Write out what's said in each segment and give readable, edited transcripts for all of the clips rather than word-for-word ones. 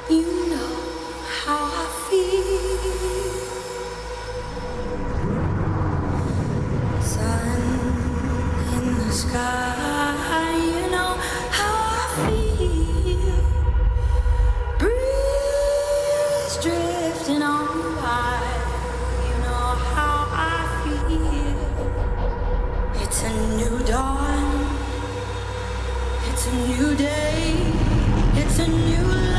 You know how I feel. It's a new dawn. It's a new day. It's a new life.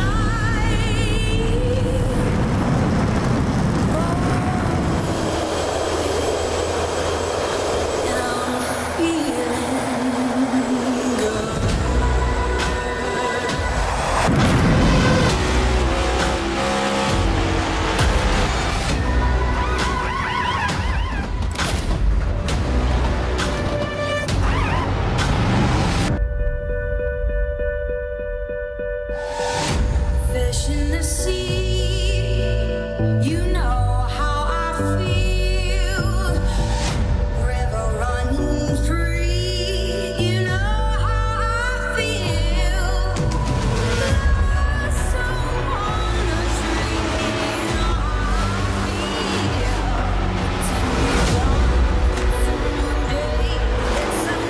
And I'm feeling good. Fish in the sea, you know how I feel. River running free, you know how I feel. Lost someone who's drinking on me. It's a new dawn, it's a new day, it's a new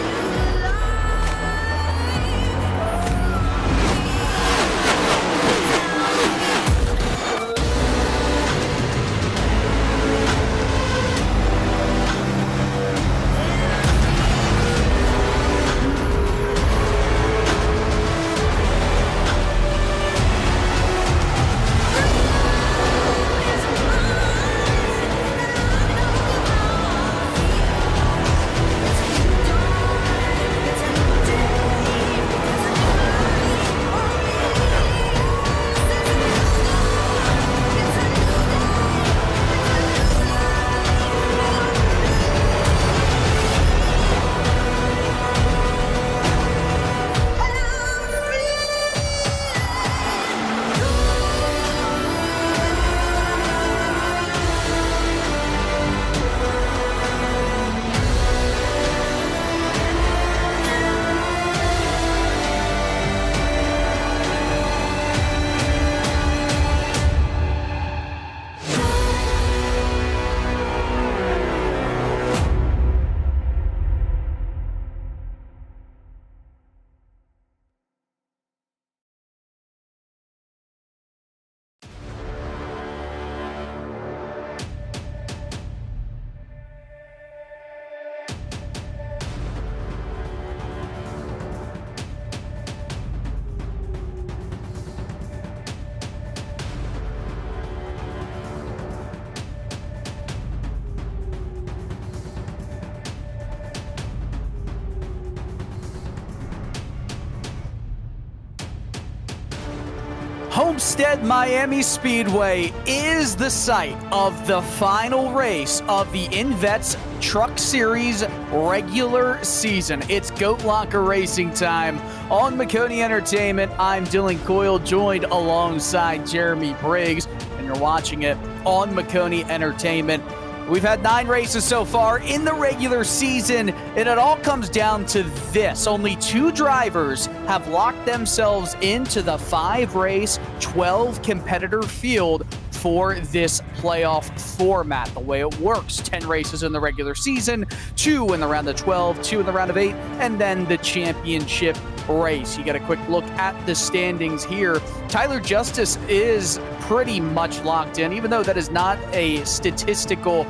Homestead Miami Speedway is the site of the final race of the INVETS Trucks Series regular season. It's GoatLocker Racing time on Maconi Entertainment. I'm Dylan Coyle, joined alongside Jeremy Briggs, and you're watching it on Maconi Entertainment. We've had 9 races so far in the regular season, and it all comes down to this. Only 2 drivers have locked themselves into the 5-race, 12-competitor field for this playoff format. The way it works, 10 races in the regular season, 2 in the round of 12, 2 in the round of 8, and then the championship race. You get a quick look at the standings here. Tyler Justice is pretty much locked in, even though that is not a statistical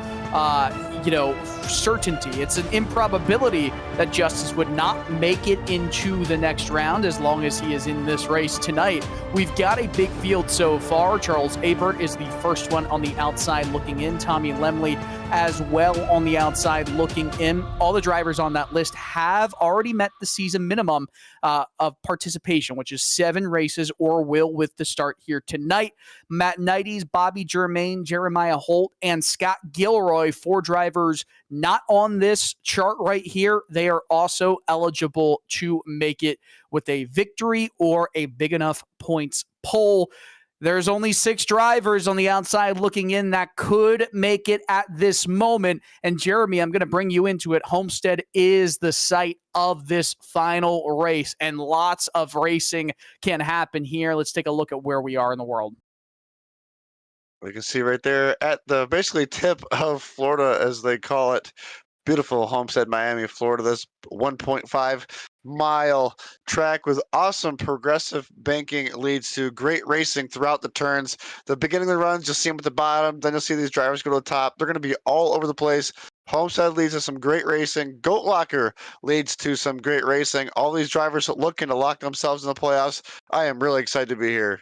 certainty. It's an improbability that Justice would not make it into the next round as long as he is in this race tonight. We've got a big field so far. Charles Abert is the first one on the outside looking in. Tommy Lemley as well on the outside looking in. All the drivers on that list have already met the season minimum of participation, which is 7 races or will with the start here tonight. Matt Knighties, Bobby Germain, Jeremiah Holt, and Scott Gilroy, 4 drivers not on this chart right here. They are also eligible to make it with a victory or a big enough points poll. There's only 6 drivers on the outside looking in that could make it at this moment. And Jeremy, I'm going to bring you into it. Homestead is the site of this final race, and lots of racing can happen here. Let's take a look at where we are in the world. We can see right there at the basically tip of Florida, as they call it. Beautiful Homestead, Miami, Florida. This 1.5-mile track with awesome progressive banking leads to great racing throughout the turns. The beginning of the runs, you'll see them at the bottom. Then you'll see these drivers go to the top. They're going to be all over the place. Homestead leads to some great racing. GoatLocker leads to some great racing. All these drivers looking to lock themselves in the playoffs. I am really excited to be here.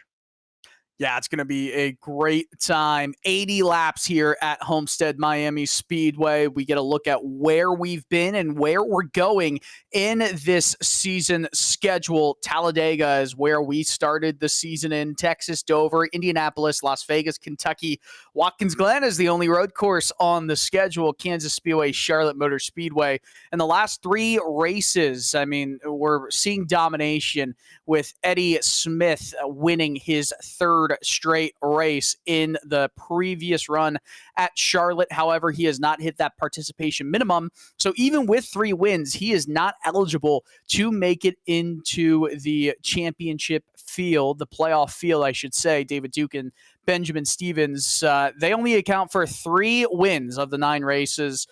Yeah, it's going to be a great time. 80 laps here at Homestead Miami Speedway. We get a look at where we've been and where we're going in this season schedule. Talladega is where we started the season in. Texas, Dover, Indianapolis, Las Vegas, Kentucky. Watkins Glen is the only road course on the schedule. Kansas Speedway, Charlotte Motor Speedway. And the last three races, I mean, we're seeing domination with Eddie Smith winning his third straight race in the previous run at Charlotte. However, he has not hit that participation minimum. So even with 3 wins, he is not eligible to make it into the championship field, the playoff field, I should say. David Duke and Benjamin Stevens, they only account for 3 wins of the 9 races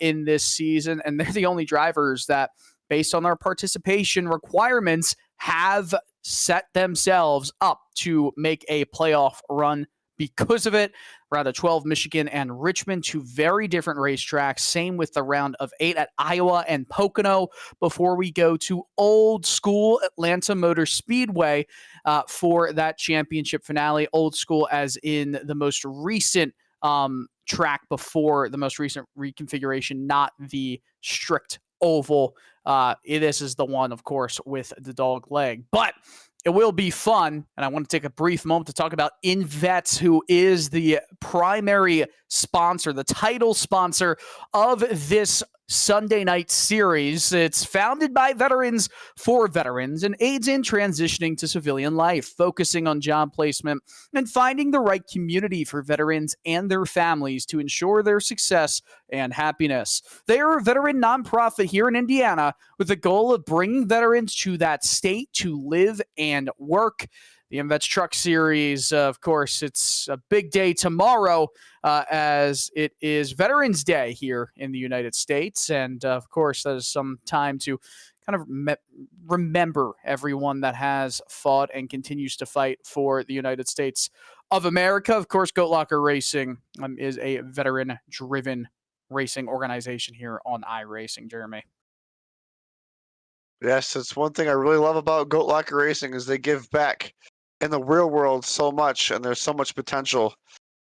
in this season, and they're the only drivers that, based on their participation requirements, have set themselves up to make a playoff run because of it. Round of 12, Michigan and Richmond, 2 very different racetracks. Same with the round of 8 at Iowa and Pocono before we go to old school Atlanta Motor Speedway for that championship finale. Old school as in the most recent track before the most recent reconfiguration, not the strict oval. This is the one, of course, with the dog leg. But it will be fun, and I want to take a brief moment to talk about INVETS, who is the primary sponsor, the title sponsor of this Sunday night series. It's founded by veterans for veterans and aids in transitioning to civilian life, focusing on job placement and finding the right community for veterans and their families to ensure their success and happiness. They are a veteran nonprofit here in Indiana with the goal of bringing veterans to that state to live and work. The INVETS Trucks Series, of course, it's a big day tomorrow as it is Veterans Day here in the United States. And, of course, that is some time to kind of remember everyone that has fought and continues to fight for the United States of America. Of course, GoatLocker Racing is a veteran-driven racing organization here on iRacing, Jeremy. Yes, it's one thing I really love about GoatLocker Racing is they give back in the real world so much, and there's so much potential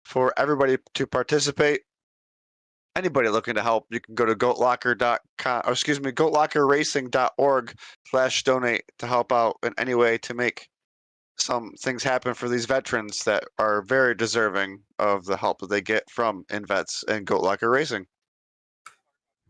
for everybody to participate. Anybody looking to help, you can go to GoatLockerRacing.org/donate to help out in any way to make some things happen for these veterans that are very deserving of the help that they get from INVETS and GoatLocker Racing.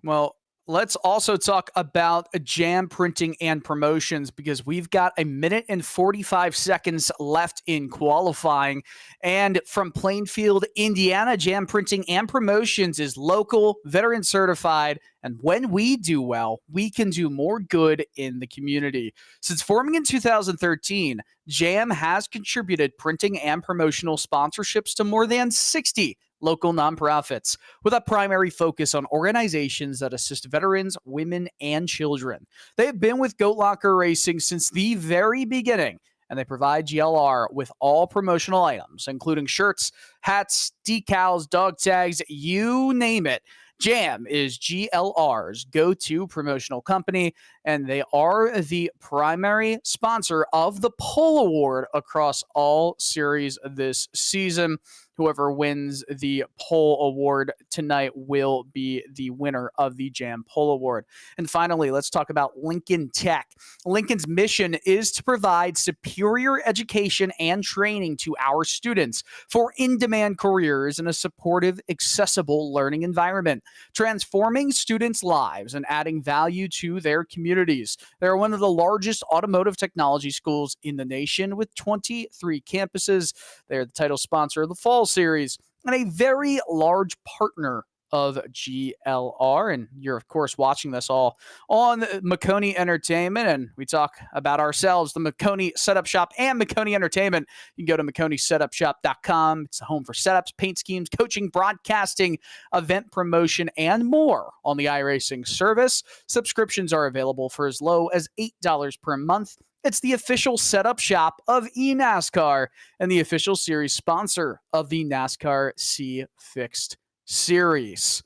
Well, let's also talk about jam printing and promotions because we've got 1 minute and 45 seconds left in qualifying. And from Plainfield, Indiana, jam printing and promotions is local, veteran certified. And when we do well, we can do more good in the community. Since forming in 2013, JAM has contributed printing and promotional sponsorships to more than 60 local nonprofits, with a primary focus on organizations that assist veterans, women, and children. They have been with GoatLocker Racing since the very beginning, and they provide GLR with all promotional items, including shirts, hats, decals, dog tags, you name it. JAM is GLR's go-to promotional company, and they are the primary sponsor of the Pole Award across all series this season. Whoever wins the Pole Award tonight will be the winner of the JAM Pole Award. And finally, let's talk about Lincoln Tech. Lincoln's mission is to provide superior education and training to our students for in-demand careers in a supportive, accessible learning environment, transforming students' lives and adding value to their communities. They're one of the largest automotive technology schools in the nation with 23 campuses. They're the title sponsor of the Fall Series and a very large partner of GLR. And you're, of course, watching this all on Maconi Entertainment. And we talk about ourselves, the Maconi Setup Shop and Maconi Entertainment. You can go to MaconiSetupShop.com. It's the home for setups, paint schemes, coaching, broadcasting, event promotion, and more on the iRacing service. Subscriptions are available for as low as $8 per month. It's the official setup shop of eNASCAR and the official series sponsor of the NASCAR C Fixed Series.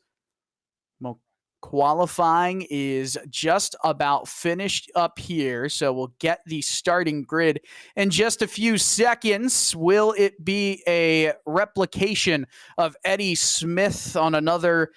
Qualifying is just about finished up here, so we'll get the starting grid in just a few seconds. Will it be a replication of Eddie Smith on another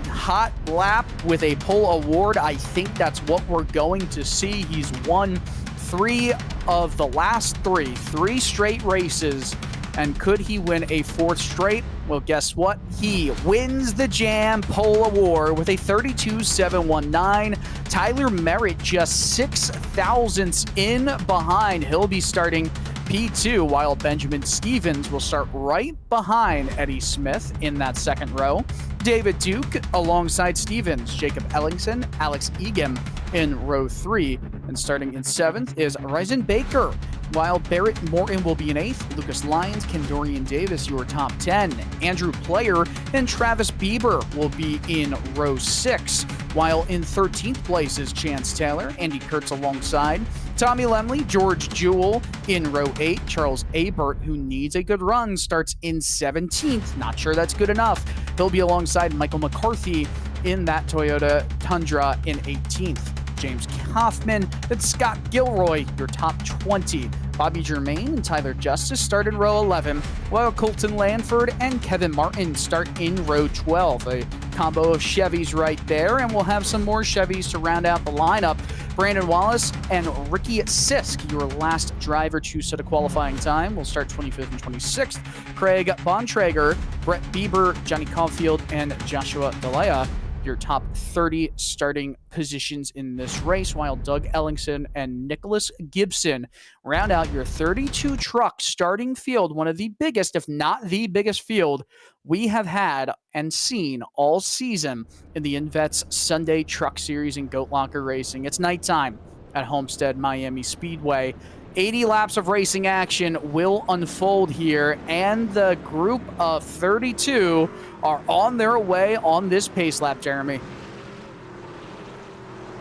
hot lap with a pole award? I think that's what we're going to see. He's won 3 of the last 3 straight races. And could he win a 4th straight? Well, guess what? He wins the Jam Pole Award with a 32.719. Tyler Merritt just 6 thousandths in behind. He'll be starting P2, while Benjamin Stevens will start right behind Eddie Smith in that second row. David Duke alongside Stevens, Jacob Ellingson, Alex Egan in row 3. And starting in 7th is Ryzen Baker, while Barrett Morton will be in 8th. Lucas Lyons, Kendorian Davis, your top 10. Andrew Player and Travis Bieber will be in row 6, while in 13th place is Chance Taylor, Andy Kurtz alongside Tommy Lemley, George Jewell in row 8. Charles Abert, who needs a good run, starts in 17th. Not sure that's good enough. He'll be alongside Michael McCarthy in that Toyota Tundra in 18th. James Kaufman, then Scott Gilroy, your top 20. Bobby Germain and Tyler Justice start in row 11, while Colton Lanford and Kevin Martin start in row 12. A combo of Chevys right there, and we'll have some more Chevys to round out the lineup. Brandon Wallace and Ricky Sisk, your last driver to set a qualifying time, will start 25th and 26th. Craig Bontrager, Brett Bieber, Johnny Caulfield, and Joshua Delia, your top 30 starting positions in this race, while Doug Ellingson and Nicholas Gibson round out your 32 truck starting field, one of the biggest, if not the biggest field we have had and seen all season in the INVETS Sunday Truck Series in GoatLocker Racing. It's nighttime at Homestead Miami Speedway. 80 laps of racing action will unfold here, and the group of 32 are on their way on this pace lap, Jeremy.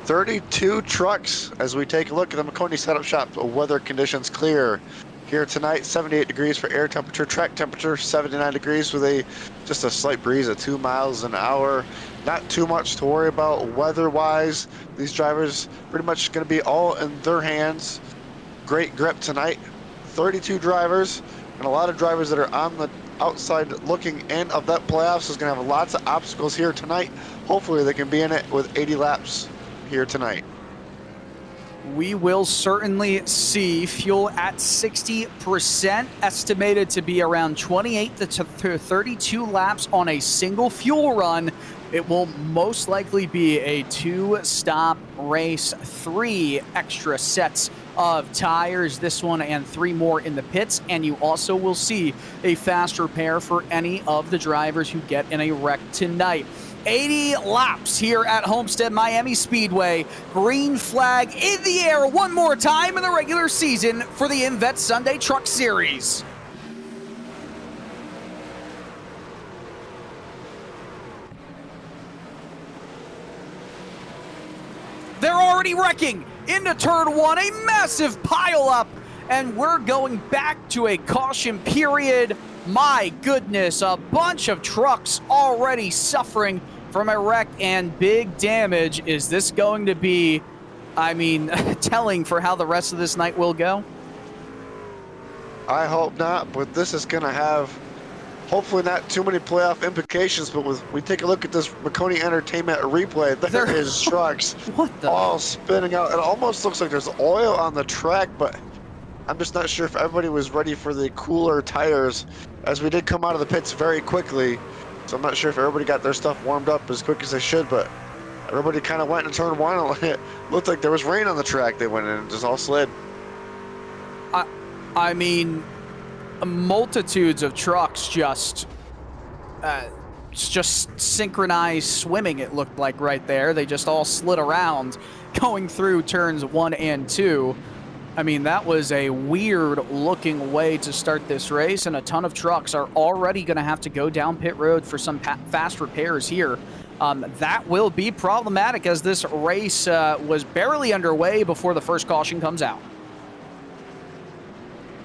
32 trucks as we take a look at the Maconi setup shop. Weather conditions clear here tonight. 78 degrees for air temperature, track temperature 79 degrees with just a slight breeze at 2 miles an hour. Not too much to worry about weather-wise. These drivers pretty much going to be all in their hands. Great grip tonight. 32 drivers, and a lot of drivers that are on the outside looking in of that playoffs is going to have lots of obstacles here tonight. Hopefully they can be in it with 80 laps here tonight. We will certainly see. Fuel at 60%, estimated to be around 28 to 32 laps on a single fuel run. It will most likely be a 2-stop race, 3 extra sets of tires, this one and 3 more in the pits, and you also will see a fast repair for any of the drivers who get in a wreck tonight. 80 laps here at Homestead Miami Speedway. Green flag in the air one more time in the regular season for the INVETS Sunday Truck Series. They're already wrecking into turn 1, a massive pileup, and we're going back to a caution period. My goodness, a bunch of trucks already suffering from a wreck and big damage. Is this going to be, telling for how the rest of this night will go? I hope not, but this is going to have hopefully not too many playoff implications. But we take a look at this Maconi Entertainment replay, there is trucks all spinning out. It almost looks like there's oil on the track, but I'm just not sure if everybody was ready for the cooler tires, as we did come out of the pits very quickly. So I'm not sure if everybody got their stuff warmed up as quick as they should, but everybody kind of went into turn 1 and it looked like there was rain on the track. They went in and just all slid. Multitudes of trucks just synchronized swimming, it looked like right there. They just all slid around going through turns 1 and 2. That was a weird looking way to start this race, and a ton of trucks are already going to have to go down pit road for some fast repairs here. That will be problematic, as this race was barely underway before the first caution comes out.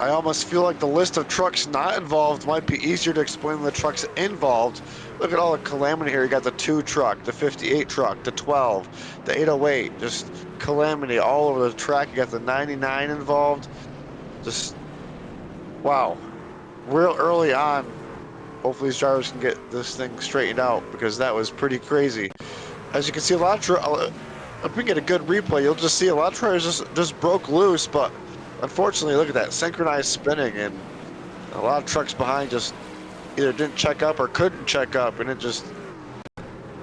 I almost feel like the list of trucks not involved might be easier to explain than the trucks involved. Look at all the calamity here. You got the 2 truck, the 58 truck, the 12, the 808, just calamity all over the track. You got the 99 involved. Just, wow. Real early on, hopefully these drivers can get this thing straightened out because that was pretty crazy. As you can see, a lot of if we get a good replay, you'll just see a lot of drivers just broke loose, but unfortunately, look at that, synchronized spinning, and a lot of trucks behind just either didn't check up or couldn't check up, and it just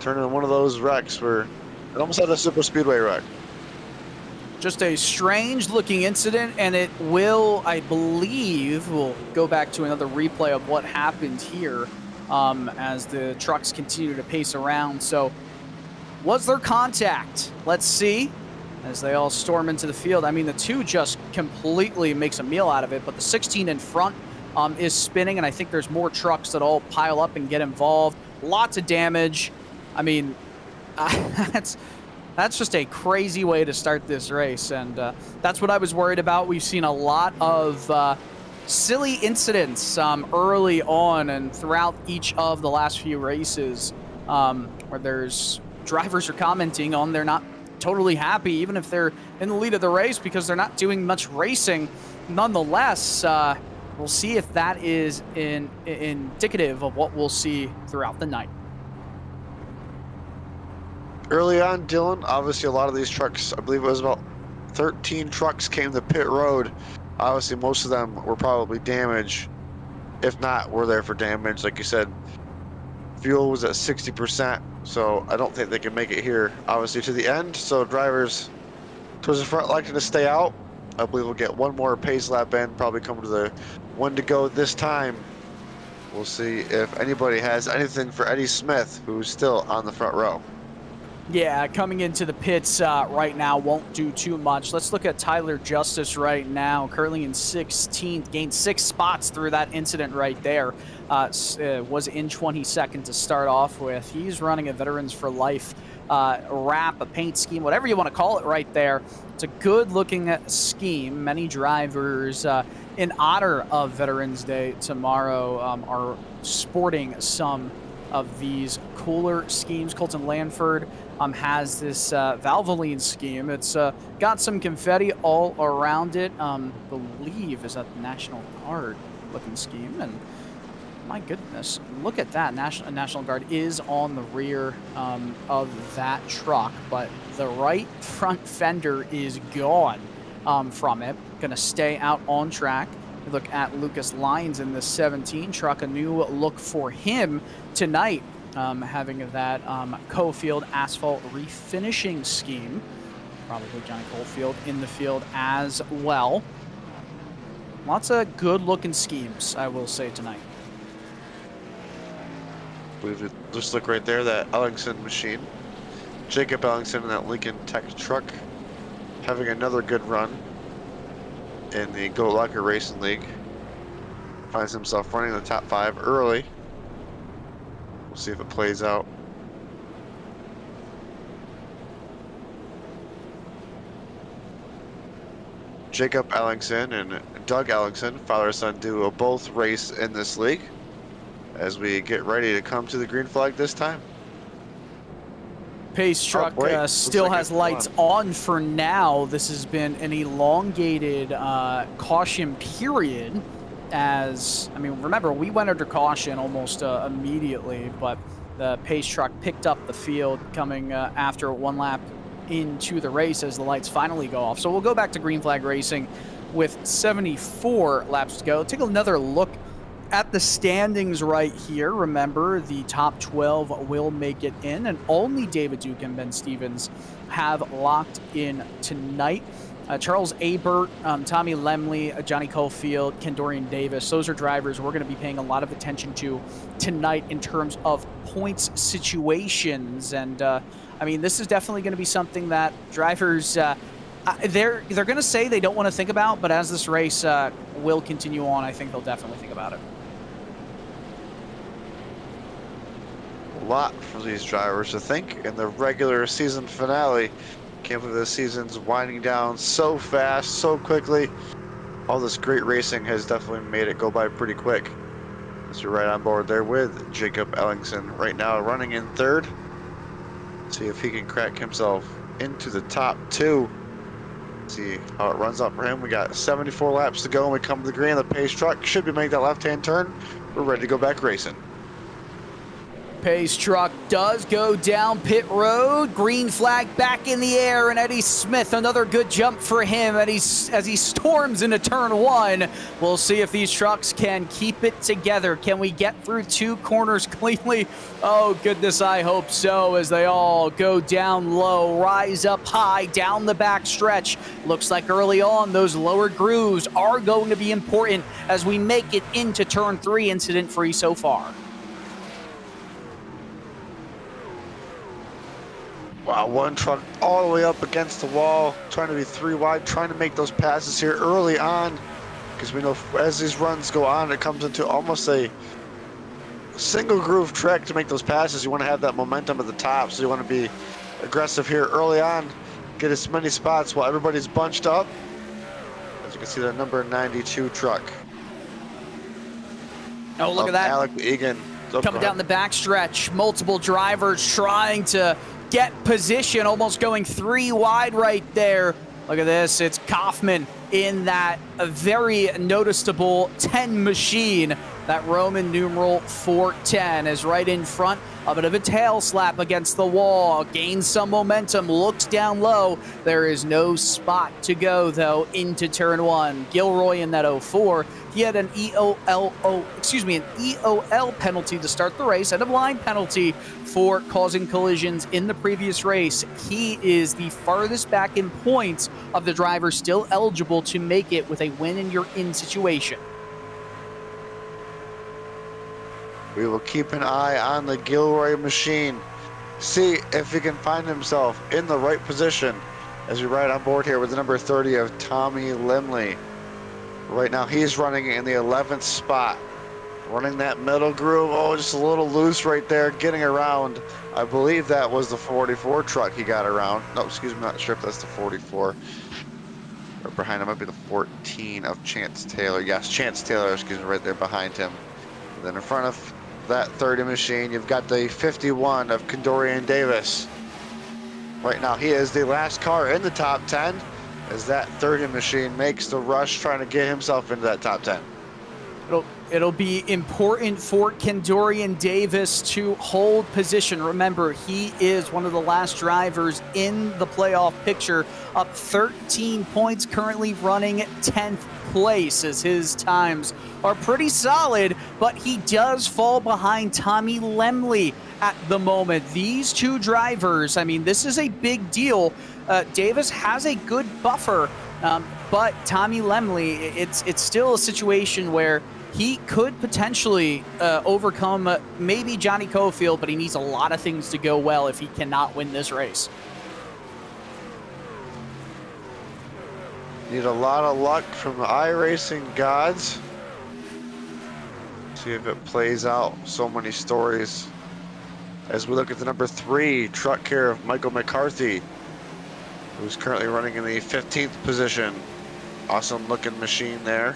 turned into one of those wrecks where it almost had a super speedway wreck. Just a strange looking incident, and it will, I believe, we'll go back to another replay of what happened here as the trucks continue to pace around. So was there contact? Let's see as they all storm into the field. I mean, the 2 just completely makes a meal out of it, but the 16 in front is spinning, and I think there's more trucks that all pile up and get involved. Lots of damage. I mean, that's just a crazy way to start this race, and that's what I was worried about. We've seen a lot of silly incidents early on and throughout each of the last few races where there's drivers are commenting on they're not totally happy, even if they're in the lead of the race, because they're not doing much racing. Nonetheless, we'll see if that is indicative of what we'll see throughout the night. Early on, Dylan, obviously a lot of these trucks, I believe it was about 13 trucks came to pit road. Obviously, most of them were probably damaged. If not, were there for damage. Like you said, fuel was at 60%, so I don't think they can make it here, obviously, to the end. So drivers towards the front likely to stay out. I believe we'll get one more pace lap in, probably come to the one to go this time. We'll see if anybody has anything for Eddie Smith, who's still on the front row. Yeah, coming into the pits right now won't do too much. Let's look at Tyler Justice right now, currently in 16th, gained 6 spots through that incident right there. Was in 22nd to start off with. He's running a Veterans for Life wrap, a paint scheme, whatever you want to call it right there. It's a good-looking scheme. Many drivers in honor of Veterans Day tomorrow are sporting some of these cooler schemes. Colton Lanford has this Valvoline scheme. It's got some confetti all around it. Believe is that the National Guard looking scheme, and my goodness, look at that. National Guard is on the rear of that truck, but the right front fender is gone from it. Gonna stay out on track. Look at Lucas Lyons in the 17 truck, a new look for him tonight, having that Cofield asphalt refinishing scheme. Probably Johnny Cofield in the field as well. Lots of good looking schemes, I will say, tonight. Just look right there, that Ellingson machine. Jacob Ellingson in that Lincoln Tech truck, having another good run in the GoatLocker Racing League. Finds himself running in the top 5 early. We'll see if it plays out. Jacob Ellingson and Doug Ellingson, father-son duo, both race in this league as we get ready to come to the green flag this time. Pace truck still like has lights on for now. This has been an elongated caution period. As, I mean, remember, we went under caution almost immediately, but the pace truck picked up the field coming after one lap into the race as the lights finally go off. So we'll go back to green flag racing with 74 laps to go. Take another look at the standings right here. Remember, the top 12 will make it in, and only David Duke and Ben Stevens have locked in tonight. Charles Abert, Tommy Lemley, Johnny Cofield, Kendorian Davis, those are drivers we're going to be paying a lot of attention to tonight in terms of points situations. And I mean, this is definitely going to be something that drivers, they're going to say they don't want to think about, but as this race will continue on, I think they'll definitely think about it. A lot for these drivers to think in the regular season finale. Can't believe this season's winding down so fast, so quickly. all this great racing has definitely made it go by pretty quick. As you're right on board there with Jacob Ellingson right now running in third. See if he can crack himself into the top two. See how it runs up for him. We got 74 laps to go and we come to the green. The pace truck should be making that left-hand turn. We're ready to go back racing. Pace truck does go down pit road. Green flag back in the air, and Eddie Smith, another good jump for him as he storms into turn one. We'll see if these trucks can keep it together. Can we get through two corners cleanly? Oh, goodness, I hope so, as they all go down low, rise up high, down the back stretch. Looks like early on, those lower grooves are going to be important as we make it into turn three, incident-free so far. Wow, one truck all the way up against the wall, trying to be three wide, trying to make those passes here early on, because we know as these runs go on, it comes into almost a single groove track to make those passes. You want to have that momentum at the top, so you want to be aggressive here early on, get as many spots while everybody's bunched up. As you can see, the number 92 truck. Oh, look at that. Alec Egan. Coming down the backstretch, multiple drivers trying to get position, almost going three wide right there. Look at this, it's Kaufman in that very noticeable 10 machine. That Roman numeral 410 is right in front. A bit of a tail slap against the wall, gains some momentum, looks down low. There is no spot to go though into turn one. Gilroy in that 04. He had an EOL penalty to start the race, end of line penalty for causing collisions in the previous race. He is the farthest back in points of the drivers still eligible to make it with a win and you're in situation. We will keep an eye on the Gilroy machine. See if he can find himself in the right position as we ride on board here with the number 30 of Tommy Lemley. Right now he's running in the 11th spot. Running that middle groove. Oh, just a little loose right there, getting around. I believe that was the 44 truck he got around. No, excuse me, not sure if that's the 44. Right behind him might be the 14 of Chance Taylor. Yes, Chance Taylor, excuse me, right there behind him. And then in front of that 30 machine, you've got the 51 of Condorian Davis. Right now, he is the last car in the top 10 as that 30 machine makes the rush trying to get himself into that top 10. It'll be important for Condorian Davis to hold position. Remember, he is one of the last drivers in the playoff picture, up 13 points, currently running 10th place as his times are pretty solid, but he does fall behind Tommy Lemley at the moment. These two drivers, I mean, this is a big deal. Davis has a good buffer, but Tommy Lemley, it's still a situation where he could potentially overcome maybe Johnny Cofield, but he needs a lot of things to go well if he cannot win this race. Need a lot of luck from the iRacing gods. See if it plays out. So many stories. As we look at the number 3 truck here of Michael McCarthy, who's currently running in the 15th position. Awesome looking machine there.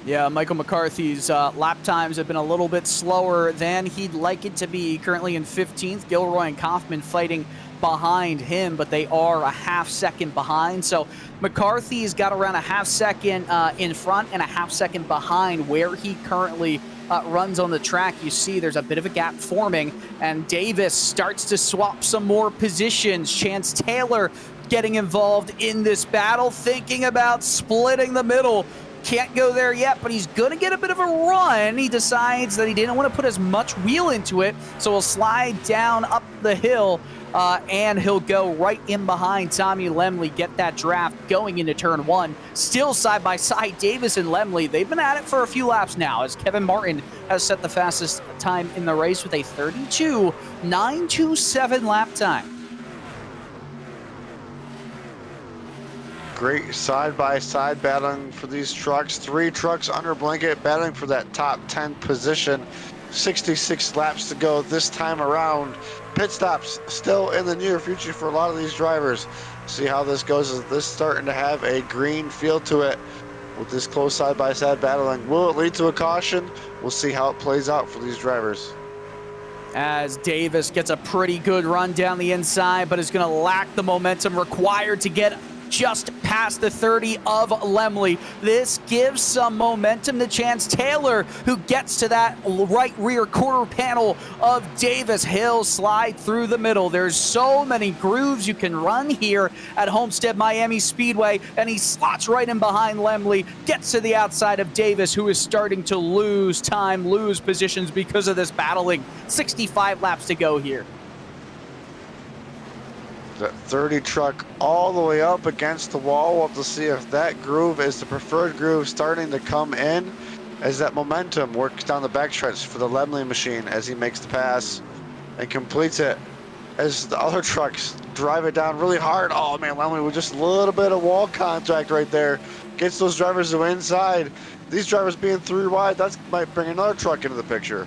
Yeah, Michael McCarthy's lap times have been a little bit slower than he'd like it to be. Currently in 15th, Gilroy and Kaufman fighting behind him, but they are a half second behind. So McCarthy's got around a half second in front and a half second behind where he currently runs on the track. You see there's a bit of a gap forming, and Davis starts to swap some more positions. Chance Taylor getting involved in this battle, thinking about splitting the middle. Can't go there yet, but he's going to get a bit of a run. He decides that he didn't want to put as much wheel into it, so he'll slide down up the hill, and he'll go right in behind Tommy Lemley, get that draft going into turn one. Still side by side, Davis and Lemley. They've been at it for a few laps now, as Kevin Martin has set the fastest time in the race with a 32.927 lap time. Great side-by-side battling for these trucks. 3 trucks under blanket battling for that top 10 position. 66 laps to go this time around. Pit stops still in the near future for a lot of these drivers. See how this goes. Is this starting to have a green feel to it with this close side-by-side battling. Will it lead to a caution? We'll see how it plays out for these drivers. As Davis gets a pretty good run down the inside, but is going to lack the momentum required to get just past the 30 of Lemley. This gives some momentum to Chance Taylor, who gets to that right rear quarter panel of Davis. He'll slide through the middle. There's so many grooves you can run here at Homestead Miami Speedway, and he slots right in behind Lemley, gets to the outside of Davis, who is starting to lose time, lose positions because of this battling. 65 laps to go here. That 30 truck all the way up against the wall. We'll have to see if that groove is the preferred groove starting to come in as that momentum works down the backstretch for the Lemley machine as he makes the pass and completes it. As the other trucks drive it down really hard. Oh man, Lemley with just a little bit of wall contact right there. Gets those drivers to inside. These drivers being 3 wide, that might bring another truck into the picture.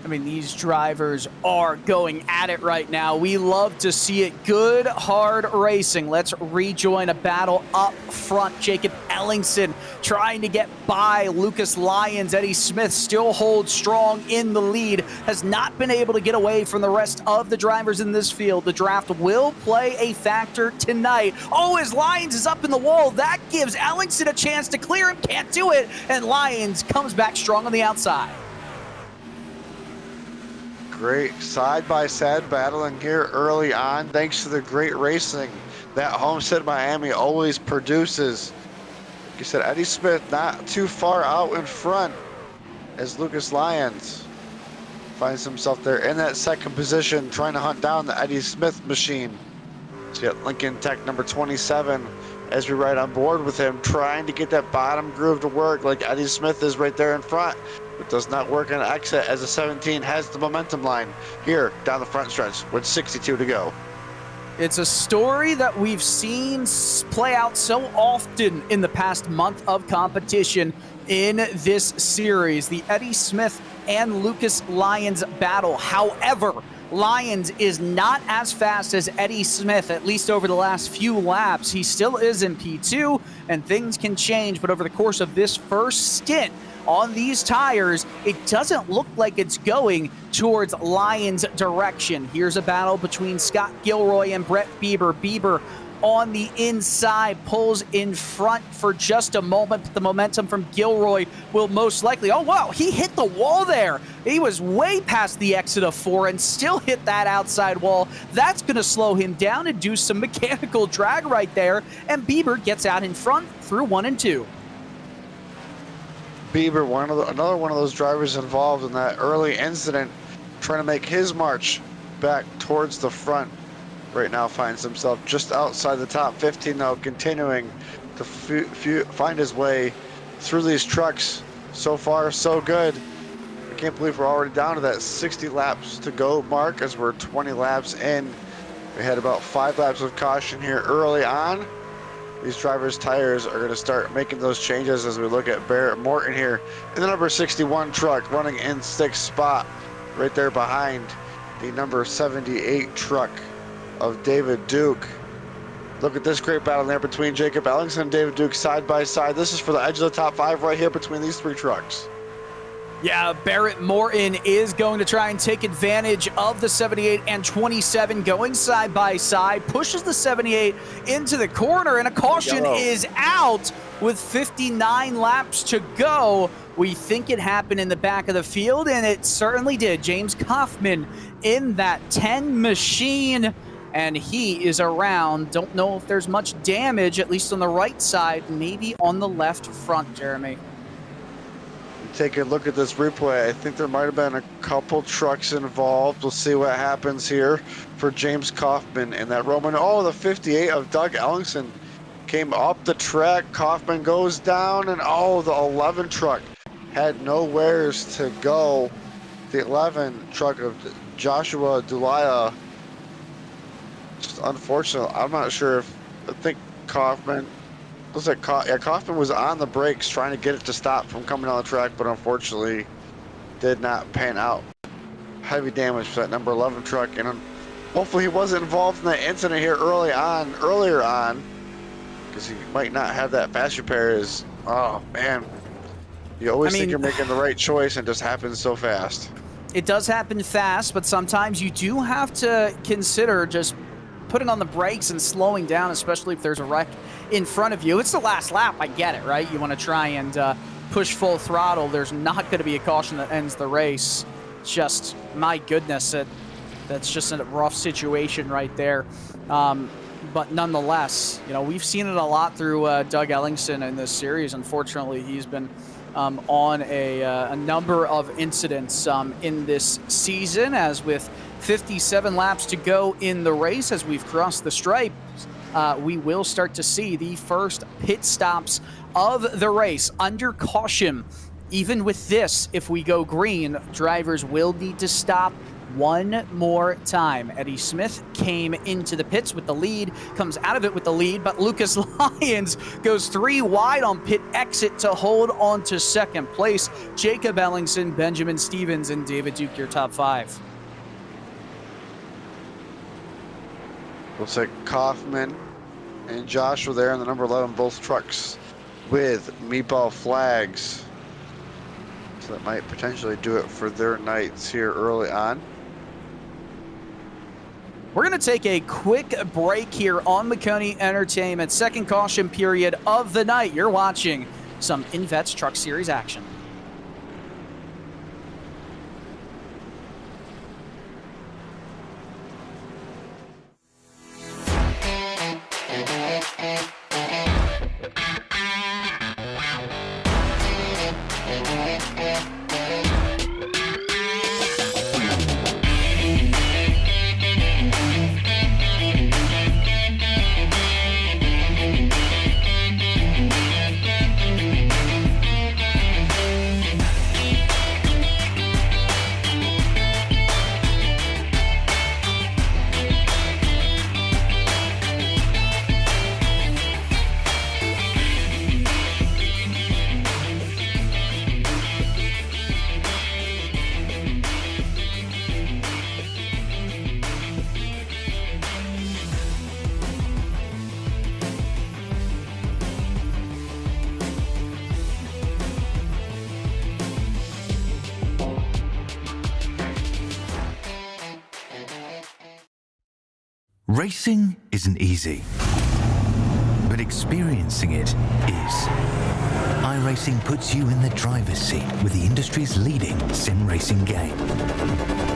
I mean, these drivers are going at it right now. We love to see it. Good, hard racing. Let's rejoin a battle up front. Jacob Ellingson trying to get by Lucas Lyons. Eddie Smith still holds strong in the lead. Has not been able to get away from the rest of the drivers in this field. The draft will play a factor tonight. Oh, as Lyons is up in the wall, that gives Ellingson a chance to clear him. Can't do it. And Lyons comes back strong on the outside. Great side-by-side battling here early on, thanks to the great racing that Homestead Miami always produces. Like you said, Eddie Smith not too far out in front as Lucas Lyons finds himself there in that second position, trying to hunt down the Eddie Smith machine. So you got Lincoln Tech number 27 as we ride on board with him, trying to get that bottom groove to work like Eddie Smith is right there in front. It does not work on exit as the 17 has the momentum line here down the front stretch with 62 to go. It's a story that we've seen play out so often in the past month of competition in this series. The Eddie Smith and Lucas Lyons battle. However, Lyons is not as fast as Eddie Smith, at least over the last few laps. He still is in P2, and things can change, but over the course of this first stint on these tires, it doesn't look like it's going towards Lyons' direction. Here's a battle between Scott Gilroy and Brett Bieber. Bieber on the inside pulls in front for just a moment, but the momentum from Gilroy will most likely, oh wow, he hit the wall there. He was way past the exit of 4 and still hit that outside wall. That's going to slow him down and do some mechanical drag right there, and Bieber gets out in front through 1 and 2. Bieber, another one of those drivers involved in that early incident, trying to make his march back towards the front. Right now finds himself just outside the top 15 now, continuing to find his way through these trucks. So far, so good. I can't believe we're already down to that 60 laps to go mark as we're 20 laps in. We had about 5 laps of caution here early on. These drivers' tires are going to start making those changes as we look at Barrett Morton here in the number 61 truck, running in 6th spot, right there behind the number 78 truck of David Duke. Look at this great battle there between Jacob Ellingson and David Duke side by side. This is for the edge of the top 5 right here between these 3 trucks. Yeah, Barrett Morton is going to try and take advantage of the 78 and 27 going side by side, pushes the 78 into the corner, and a caution is out with 59 laps to go. We think it happened in the back of the field, and it certainly did. James Kaufman in that 10 machine, and he is around. Don't know if there's much damage, at least on the right side, maybe on the left front, Jeremy. Take a look at this replay. I think there might have been a couple trucks involved. We'll see what happens here for James Kaufman in that Roman. Oh, the 58 of Doug Ellingson came up the track. Kaufman goes down, and oh, the 11 truck had nowheres to go. The 11 truck of Joshua Dulaya. Just unfortunate. I'm not sure if, I think Kaufman, looks like Kaufman was on the brakes trying to get it to stop from coming on the track, but unfortunately did not pan out. Heavy damage for that number 11 truck, and hopefully he wasn't involved in that incident here earlier on, because he might not have that fast repair as Oh, man. You always think you're making the right choice and it just happens so fast. It does happen fast, but sometimes you do have to consider just putting on the brakes and slowing down, especially if there's a wreck in front of you. It's the last lap. I get it, right? You want to try and push full throttle. There's not going to be a caution that ends the race. It's just, my goodness, that's just a rough situation right there. But nonetheless, you know, we've seen it a lot through Doug Ellingson in this series. Unfortunately, he's been on a number of incidents in this season, as with 57 laps to go in the race, as we've crossed the stripe, we will start to see the first pit stops of the race under caution. Even with this, if we go green, drivers will need to stop one more time. Eddie Smith came into the pits with the lead, comes out of it with the lead, but Lucas Lyons goes 3 wide on pit exit to hold on to second place. Jacob Ellingson, Benjamin Stevens, and David Duke, your top 5. Looks like Kaufman and Josh were there in the number 11 both trucks with meatball flags. So that might potentially do it for their nights here early on. We're going to take a quick break here on Maconi Entertainment. Second caution period of the night. You're watching some INVETS Truck Series action. Racing isn't easy, but experiencing it is. iRacing puts you in the driver's seat with the industry's leading sim racing game.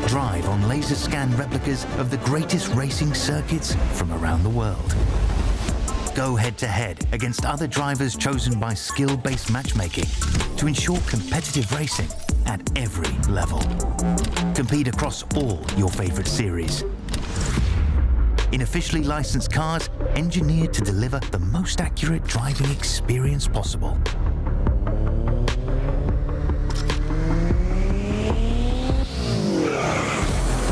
Drive on laser scan replicas of the greatest racing circuits from around the world. Go head-to-head against other drivers chosen by skill-based matchmaking to ensure competitive racing at every level. Compete across all your favorite series. In officially licensed cars, engineered to deliver the most accurate driving experience possible.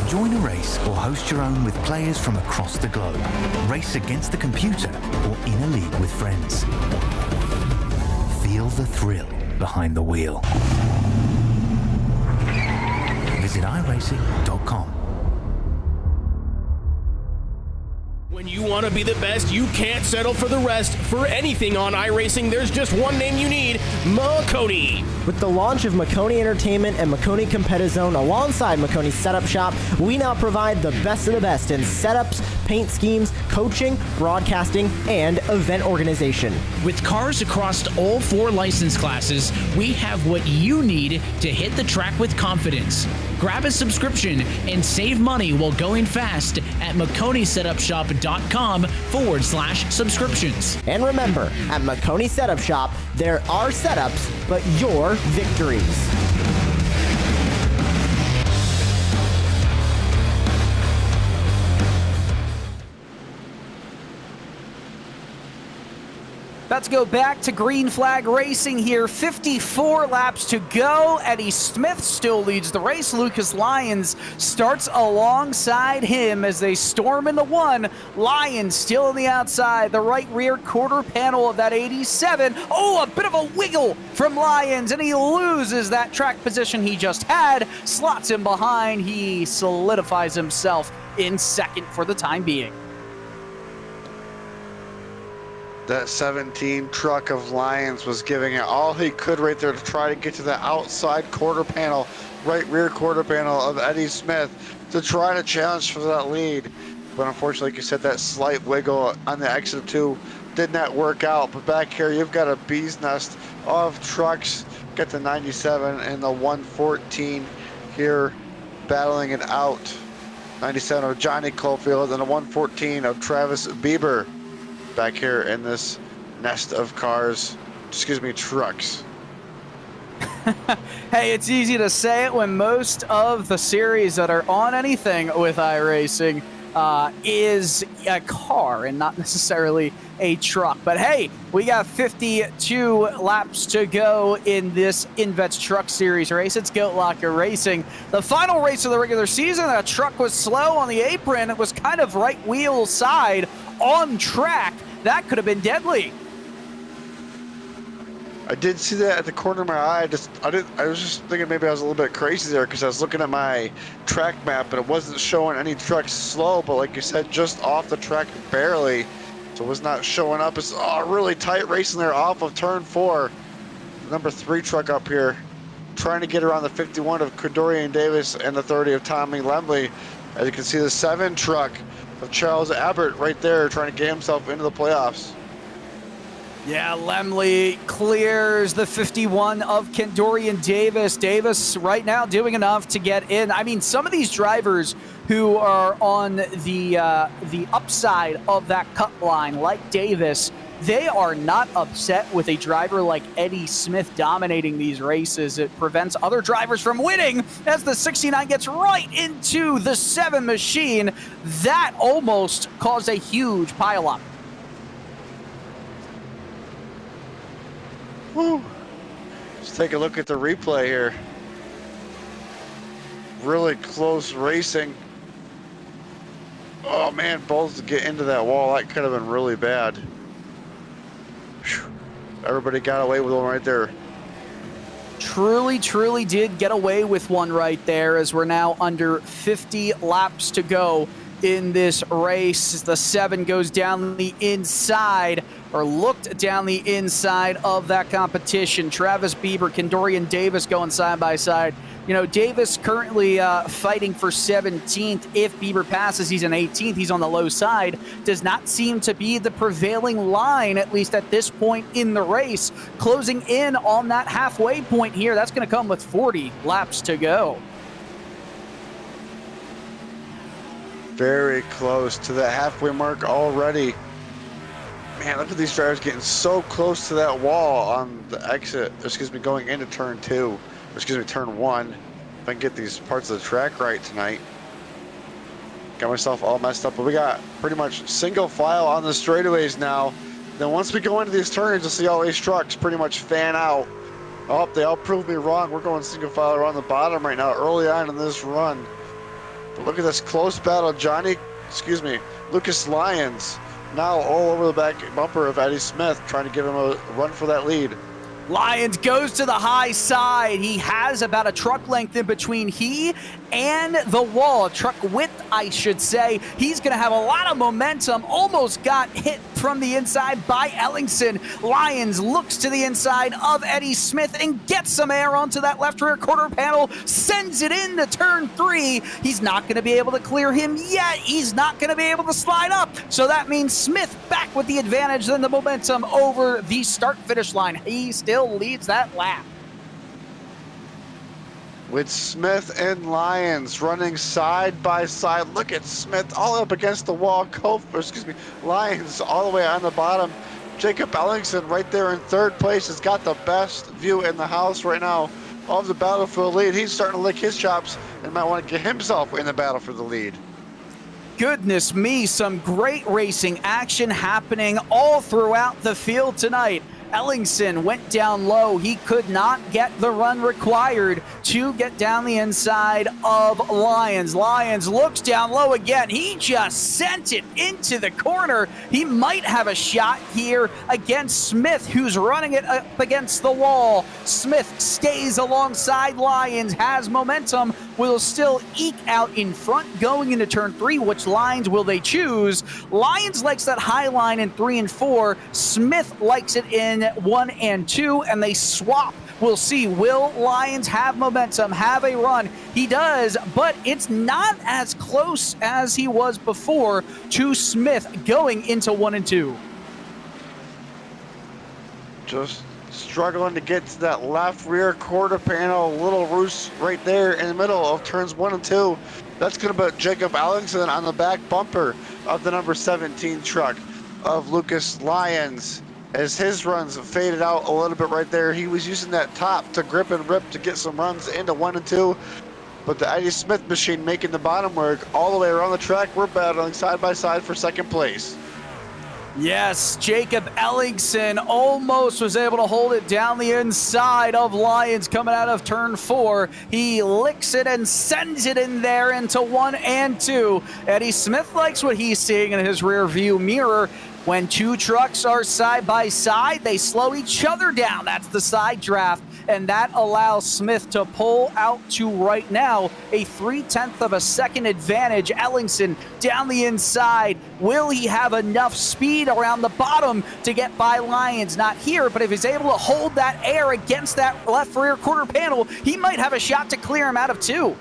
Join a race or host your own with players from across the globe. Race against the computer or in a league with friends. Feel the thrill behind the wheel. Visit iRacing.com. When you want to be the best, you can't settle for the rest. For anything on iRacing, there's just one name you need: Maconi. With the launch of Maconi Entertainment and Maconi Competizone alongside Maconi Setup Shop, we now provide the best of the best in setups, paint schemes, coaching, broadcasting, and event organization. With cars across all 4 license classes, we have what you need to hit the track with confidence. Grab a subscription and save money while going fast at MaconiSetupShop.com/subscriptions. And remember, at Maconi Setup Shop, there are setups, but your victories. About to go back to green flag racing here. 54 laps to go. Eddie Smith still leads the race. Lucas Lyons starts alongside him as they storm into 1. Lyons still on the outside. The right rear quarter panel of that 87. Oh, a bit of a wiggle from Lyons, and he loses that track position he just had. Slots him behind. He solidifies himself in second for the time being. That 17 truck of Lions was giving it all he could right there to try to get to the outside quarter panel, right rear quarter panel of Eddie Smith to try to challenge for that lead. But unfortunately, like you said, that slight wiggle on the exit of 2 did not work out. But back here, you've got a bee's nest of trucks. Got the 97 and the 114 here battling it out. 97 of Johnny Cofield and the 114 of Travis Bieber back here in this nest of cars, trucks. Hey, it's easy to say it when most of the series that are on anything with iRacing is a car and not necessarily a truck. But hey, we got 52 laps to go in this INVETS Trucks Series race. It's GoatLocker Racing. The final race of the regular season, that truck was slow on the apron. It was kind of right wheel side on track. That could have been deadly. I did see that at the corner of my eye. I was just thinking maybe I was a little bit crazy there because I was looking at my track map and it wasn't showing any trucks slow, but like you said, just off the track barely. So it was not showing up. It's really tight racing there off of turn 4. The number 3 truck up here trying to get around the 51 of Cadorian Davis and the 30 of Tommy Lemley. As you can see, the 7 truck of Charles Abbott right there trying to get himself into the playoffs. Yeah, Lemley clears the 51 of Kendorian Davis. Davis right now doing enough to get in. I mean, some of these drivers who are on the upside of that cut line, like Davis, they are not upset with a driver like Eddie Smith dominating these races. It prevents other drivers from winning as the 69 gets right into the 7 machine. That almost caused a huge pileup. Woo. Let's take a look at the replay here. Really close racing. Oh man, both to get into that wall. That could have been really bad. Whew. Everybody got away with one right there. Truly did get away with one right there, as we're now under 50 laps to go in this race. The 7 goes down the inside, or looked down the inside of that competition. Travis Bieber, Kendorian Davis going side by side. You know, Davis currently fighting for 17th. If Bieber passes, he's in 18th. He's on the low side. Does not seem to be the prevailing line, at least at this point in the race. Closing in on that halfway point here. That's going to come with 40 laps to go. Very close to the halfway mark already. Man, look at these drivers getting so close to that wall on the exit, going into turn 2, turn 1. If I can get these parts of the track right tonight. Got myself all messed up, but we got pretty much single file on the straightaways now. Then once we go into these turns, you'll see all these trucks pretty much fan out. Oh, they all proved me wrong. We're going single file around the bottom right now, early on in this run. But look at this close battle. Lucas Lyons now all over the back bumper of Eddie Smith, trying to give him a run for that lead. Lyons goes to the high side. He has about a truck length in between he and the wall, truck width, I should say. He's going to have a lot of momentum. Almost got hit from the inside by Ellingson. Lyons looks to the inside of Eddie Smith and gets some air onto that left rear quarter panel, sends it into turn 3. He's not going to be able to clear him yet. He's not going to be able to slide up. So that means Smith back with the advantage, then the momentum over the start-finish line. He still leads that lap. With Smith and Lyons running side by side. Look at Smith all up against the wall. Lyons all the way on the bottom. Jacob Ellingson right there in 3rd place has got the best view in the house right now of the battle for the lead. He's starting to lick his chops and might want to get himself in the battle for the lead. Goodness me, some great racing action happening all throughout the field tonight. Ellingson went down low. He could not get the run required to get down the inside of Lyons. Lyons looks down low again. He just sent it into the corner. He might have a shot here against Smith, who's running it up against the wall. Smith stays alongside Lyons, has momentum, will still eke out in front going into turn 3. Which lines will they choose? Lyons likes that high line in 3 and 4. Smith likes it in 1 and 2, and they swap. We'll see. Will Lyons have momentum, have a run? He does, but it's not as close as he was before to Smith going into 1 and 2. Just struggling to get to that left rear quarter panel, little roost right there in the middle of turns 1 and 2. That's going to put Jacob Ellingson on the back bumper of the number 17 truck of Lucas Lyons. As his runs faded out a little bit right there, he was using that top to grip and rip to get some runs into 1 and 2. But the Eddie Smith machine making the bottom work all the way around the track. We're battling side by side for second place. Yes, Jacob Ellingson almost was able to hold it down the inside of Lyons coming out of turn 4. He licks it and sends it in there into 1 and 2. Eddie Smith likes what he's seeing in his rear view mirror. When two trucks are side by side, they slow each other down. That's the side draft, and that allows Smith to pull out to right now a 0.3 of a second advantage. Ellingson down the inside. Will he have enough speed around the bottom to get by Lyons? Not here, but if he's able to hold that air against that left rear quarter panel, he might have a shot to clear him out of 2.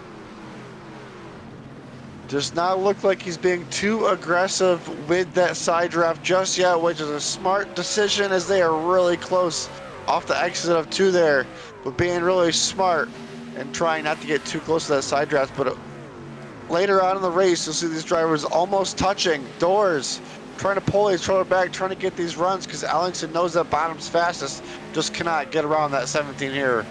Does not look like he's being too aggressive with that side draft just yet, which is a smart decision as they are really close off the exit of 2 there. But being really smart and trying not to get too close to that side draft. But later on in the race, you'll see these drivers almost touching doors, trying to pull each other back, trying to get these runs because Ellingson knows that bottom's fastest, just cannot get around that 17 here.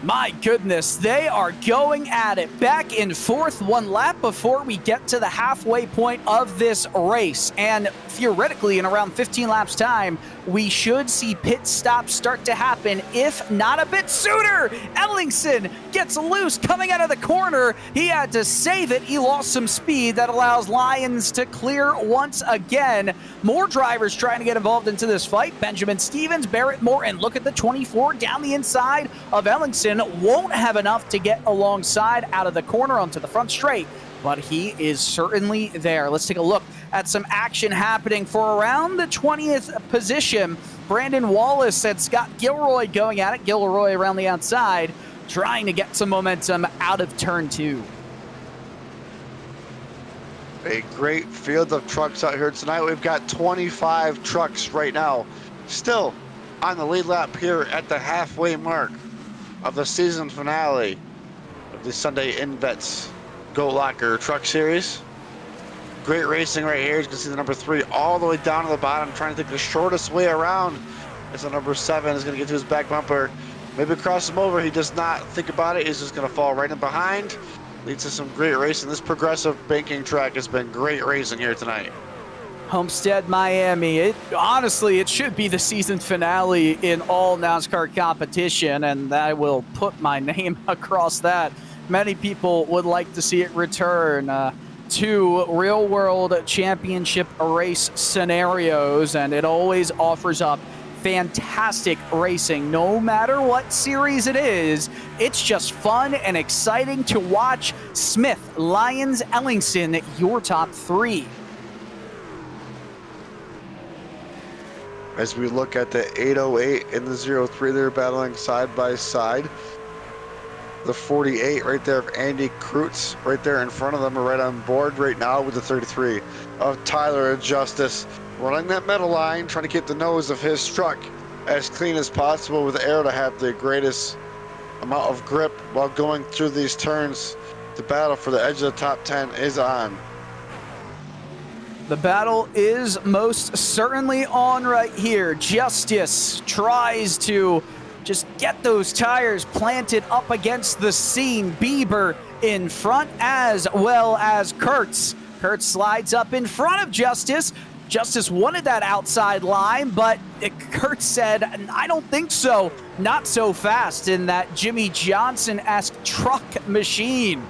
My goodness, they are going at it. Back in 4th, 1 lap before we get to the halfway point of this race. And theoretically, in around 15 laps time, we should see pit stops start to happen, if not a bit sooner. Ellingson gets loose coming out of the corner. He had to save it. He lost some speed. That allows Lyons to clear once again. More drivers trying to get involved into this fight. Benjamin Stevens, Barrett Morton. Look at the 24 down the inside of Ellingson. Won't have enough to get alongside out of the corner onto the front straight, but he is certainly there. Let's take a look at some action happening for around the 20th position. Brandon Wallace and Scott Gilroy going at it. Gilroy around the outside, trying to get some momentum out of turn 2. A great field of trucks out here tonight. We've got 25 trucks right now, still on the lead lap here at the halfway mark of the season finale of the Sunday INVETS GoatLocker Truck Series. Great racing right here. You can see the number 3 all the way down to the bottom, trying to take the shortest way around. As the number 7 is going to get to his back bumper. Maybe cross him over. He does not think about it. He's just going to fall right in behind. Leads to some great racing. This progressive banking track has been great racing here tonight. Homestead, Miami. Honestly, it should be the season finale in all NASCAR competition, and I will put my name across that. Many people would like to see it return to real-world championship race scenarios, and it always offers up fantastic racing. No matter what series it is, it's just fun and exciting to watch. Smith, Lyons, Ellingson, your top 3. As we look at the 808 and the 03, they're battling side by side. The 48 right there of Andy Kreutz right there in front of them are right on board right now with the 33 of Tyler Justice. Running that middle line, trying to get the nose of his truck as clean as possible with the air to have the greatest amount of grip while going through these turns. The battle for the edge of the top 10 is on. The battle is most certainly on right here. Justice tries to just get those tires planted up against the seam. Bieber in front as well as Kurtz. Kurtz slides up in front of Justice. Justice wanted that outside line, but Kurt said, I don't think so. Not so fast in that Jimmy Johnson-esque truck machine.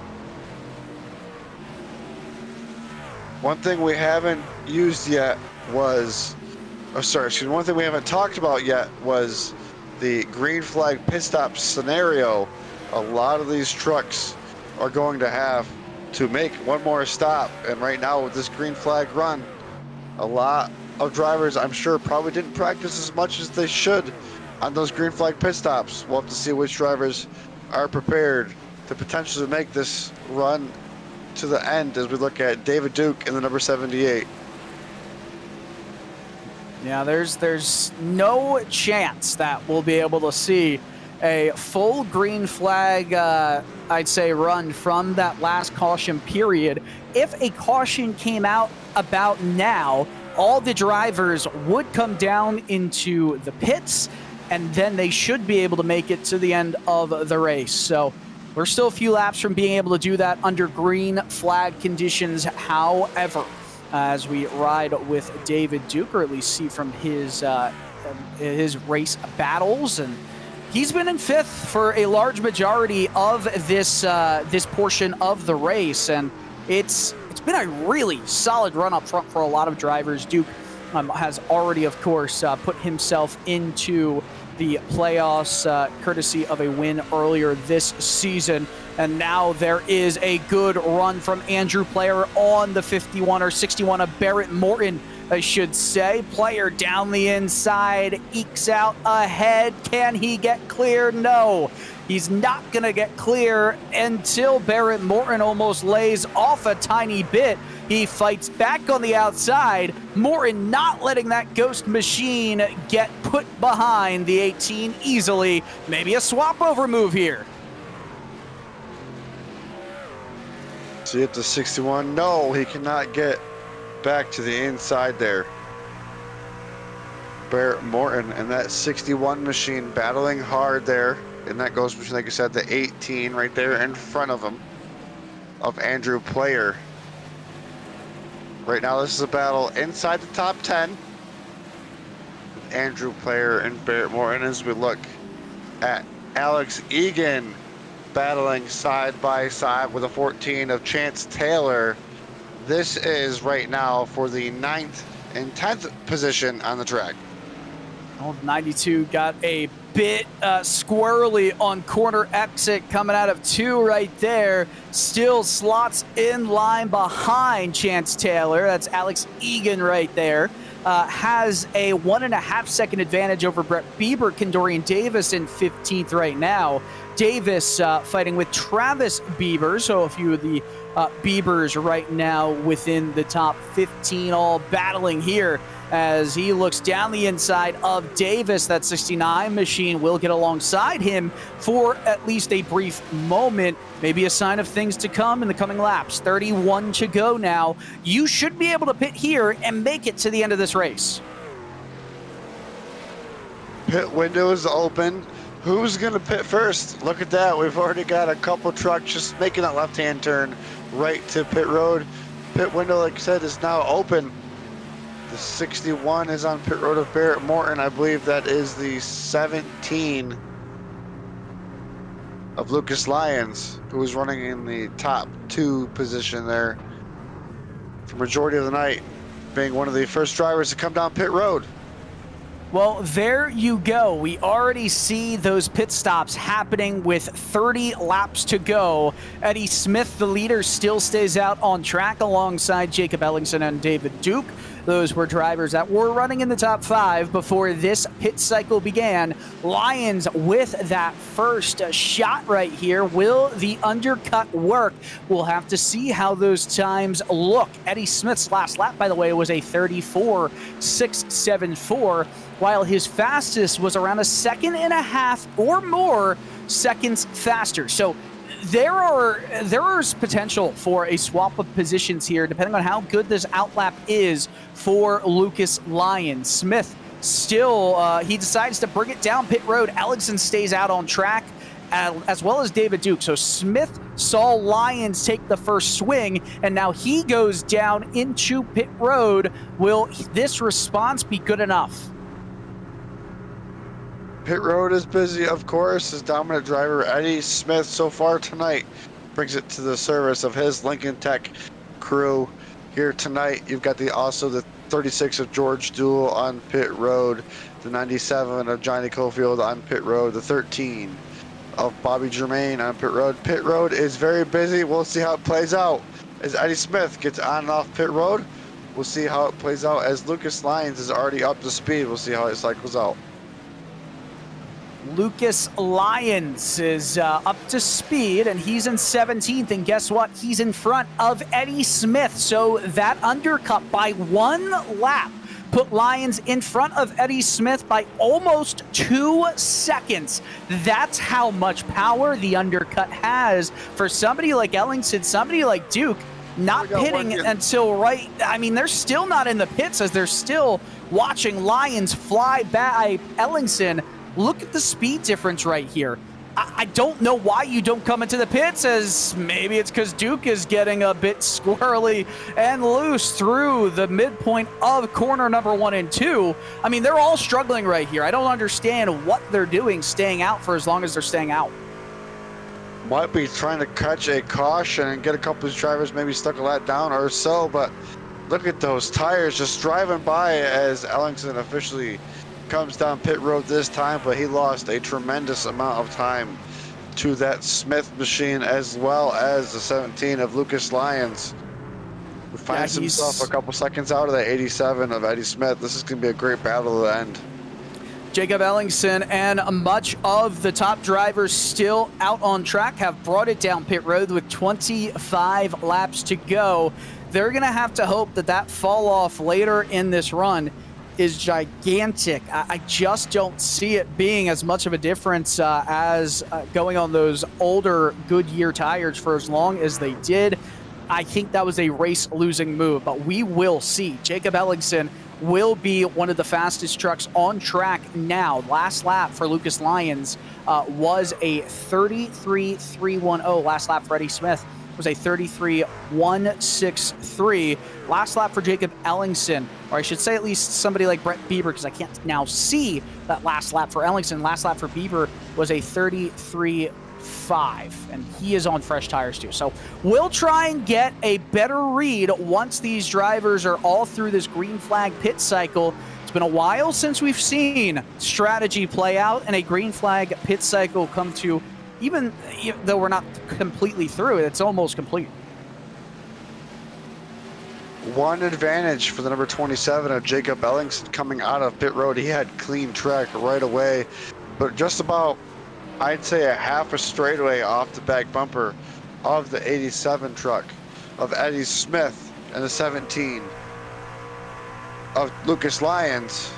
One thing we haven't used yet was, one thing we haven't talked about yet was the green flag pit stop scenario. A lot of these trucks are going to have to make one more stop, and right now with this green flag run, a lot of drivers, I'm sure, probably didn't practice as much as they should on those green flag pit stops. We'll have to see which drivers are prepared to potentially make this run to the end as we look at David Duke in the number 78. Yeah, there's no chance that we'll be able to see a full green flag, I'd say, run from that last caution period. If a caution came out about now, all the drivers would come down into the pits, and then they should be able to make it to the end of the race. So we're still a few laps from being able to do that under green flag conditions. However, as we ride with David Duke, or at least see from his race battles, and he's been in fifth for a large majority of this this portion of the race, and it's been a really solid run up front for a lot of drivers. Duke has already, of course, put himself into the playoffs courtesy of a win earlier this season. And now there is a good run from Andrew Player on the 51 or 61 of Barrett Morton, I should say. Player down the inside, ekes out ahead. Can he get clear? No. He's not going to get clear until Barrett Morton almost lays off a tiny bit. He fights back on the outside. Morton not letting that ghost machine get put behind the 18 easily. Maybe a swap over move here. See at the 61. No, he cannot get back to the inside there. Barrett Morton and that 61 machine battling hard there. And that goes between, like I said, the 18 right there in front of him of Andrew Player. Right now, this is a battle inside the top 10. With Andrew Player and Barrett Morton as we look at Alex Egan battling side by side with a 14 of Chance Taylor. This is right now for the 9th and 10th position on the track. Well, 92 got a bit squirrely on corner exit coming out of 2 right there. Still slots in line behind Chance Taylor. That's Alex Egan right there. Has a 1.5 second advantage over Brett Bieber. Kendorian Davis in 15th right now. Davis fighting with Travis Bieber. So a few of the Biebers right now within the top 15, all battling here as he looks down the inside of Davis. That 69 machine will get alongside him for at least a brief moment. Maybe a sign of things to come in the coming laps. 31 to go now. You should be able to pit here and make it to the end of this race. Pit window is open. Who's going to pit first? Look at that. We've already got a couple trucks just making that left-hand turn right to pit road. Pit window, like I said, is now open. The 61 is on pit road of Barrett Morton. I believe that is the 17 of Lucas Lyons, who was running in the top 2 position there for majority of the night, being one of the first drivers to come down pit road. Well, there you go. We already see those pit stops happening with 30 laps to go. Eddie Smith, the leader, still stays out on track alongside Jacob Ellingson and David Duke. Those were drivers that were running in the top 5 before this pit cycle began. Lions with that first shot right here. Will the undercut work? We'll have to see how those times look. Eddie Smith's last lap, by the way, was a 34.674, while his fastest was around 1.5 seconds or more seconds faster. So there's potential for a swap of positions here, depending on how good this outlap is for Lucas Lyons. Smith still, he decides to bring it down pit road. Ellingson stays out on track, as well as David Duke. So Smith saw Lyons take the first swing, and now he goes down into pit road. Will this response be good enough? Pit road is busy, of course. His dominant driver, Eddie Smith, so far tonight brings it to the service of his Lincoln Tech crew here tonight. You've got also the 36 of George Duell on pit road, the 97 of Johnny Cofield on pit road, the 13 of Bobby Germain on pit road. Pit road is very busy. We'll see how it plays out as Eddie Smith gets on and off pit road. We'll see how it plays out as Lucas Lyons is already up to speed. We'll see how it cycles out. Lucas Lyons is up to speed, and he's in 17th, and guess what? He's in front of Eddie Smith, so that undercut by 1 lap put Lyons in front of Eddie Smith by almost 2 seconds. That's how much power the undercut has for somebody like Ellingson, somebody like Duke, not pitting until right. I mean, they're still not in the pits as they're still watching Lyons fly by Ellingson. Look at the speed difference right here. I don't know why you don't come into the pits, as maybe it's because Duke is getting a bit squirrely and loose through the midpoint of corner number 1 and 2. I mean, they're all struggling right here. I don't understand what they're doing staying out for as long as they're staying out. Might be trying to catch a caution and get a couple of drivers maybe stuck a lap down or so, but look at those tires just driving by as Ellingson officially comes down pit road this time, but he lost a tremendous amount of time to that Smith machine as well as the 17 of Lucas Lyons, who finds himself a couple seconds out of that 87 of Eddie Smith. This is going to be a great battle to the end. Jacob Ellingson and much of the top drivers still out on track have brought it down pit road with 25 laps to go. They're going to have to hope that that fall off later in this run is gigantic. I just don't see it being as much of a difference as going on those older Goodyear tires for as long as they did. I think that was a race-losing move, but we will see. Jacob Ellingson will be one of the fastest trucks on track now. Last lap for Lucas Lyons was a 33.310. Last lap for Eddie Smith was a 33.163. Last lap for Jacob Ellingson, or I should say at least somebody like Brett Bieber, because I can't now see that last lap for Ellingson. Last lap for Bieber was a 33.5, and he is on fresh tires too. So we'll try and get a better read once these drivers are all through this green flag pit cycle. It's been a while since we've seen strategy play out and a green flag pit cycle come to, even though we're not completely through it, it's almost complete. One advantage for the number 27 of Jacob Ellingson coming out of pit road. He had clean track right away, but just about, I'd say, a half a straightaway off the back bumper of the 87 truck of Eddie Smith and the 17 of Lucas Lyons.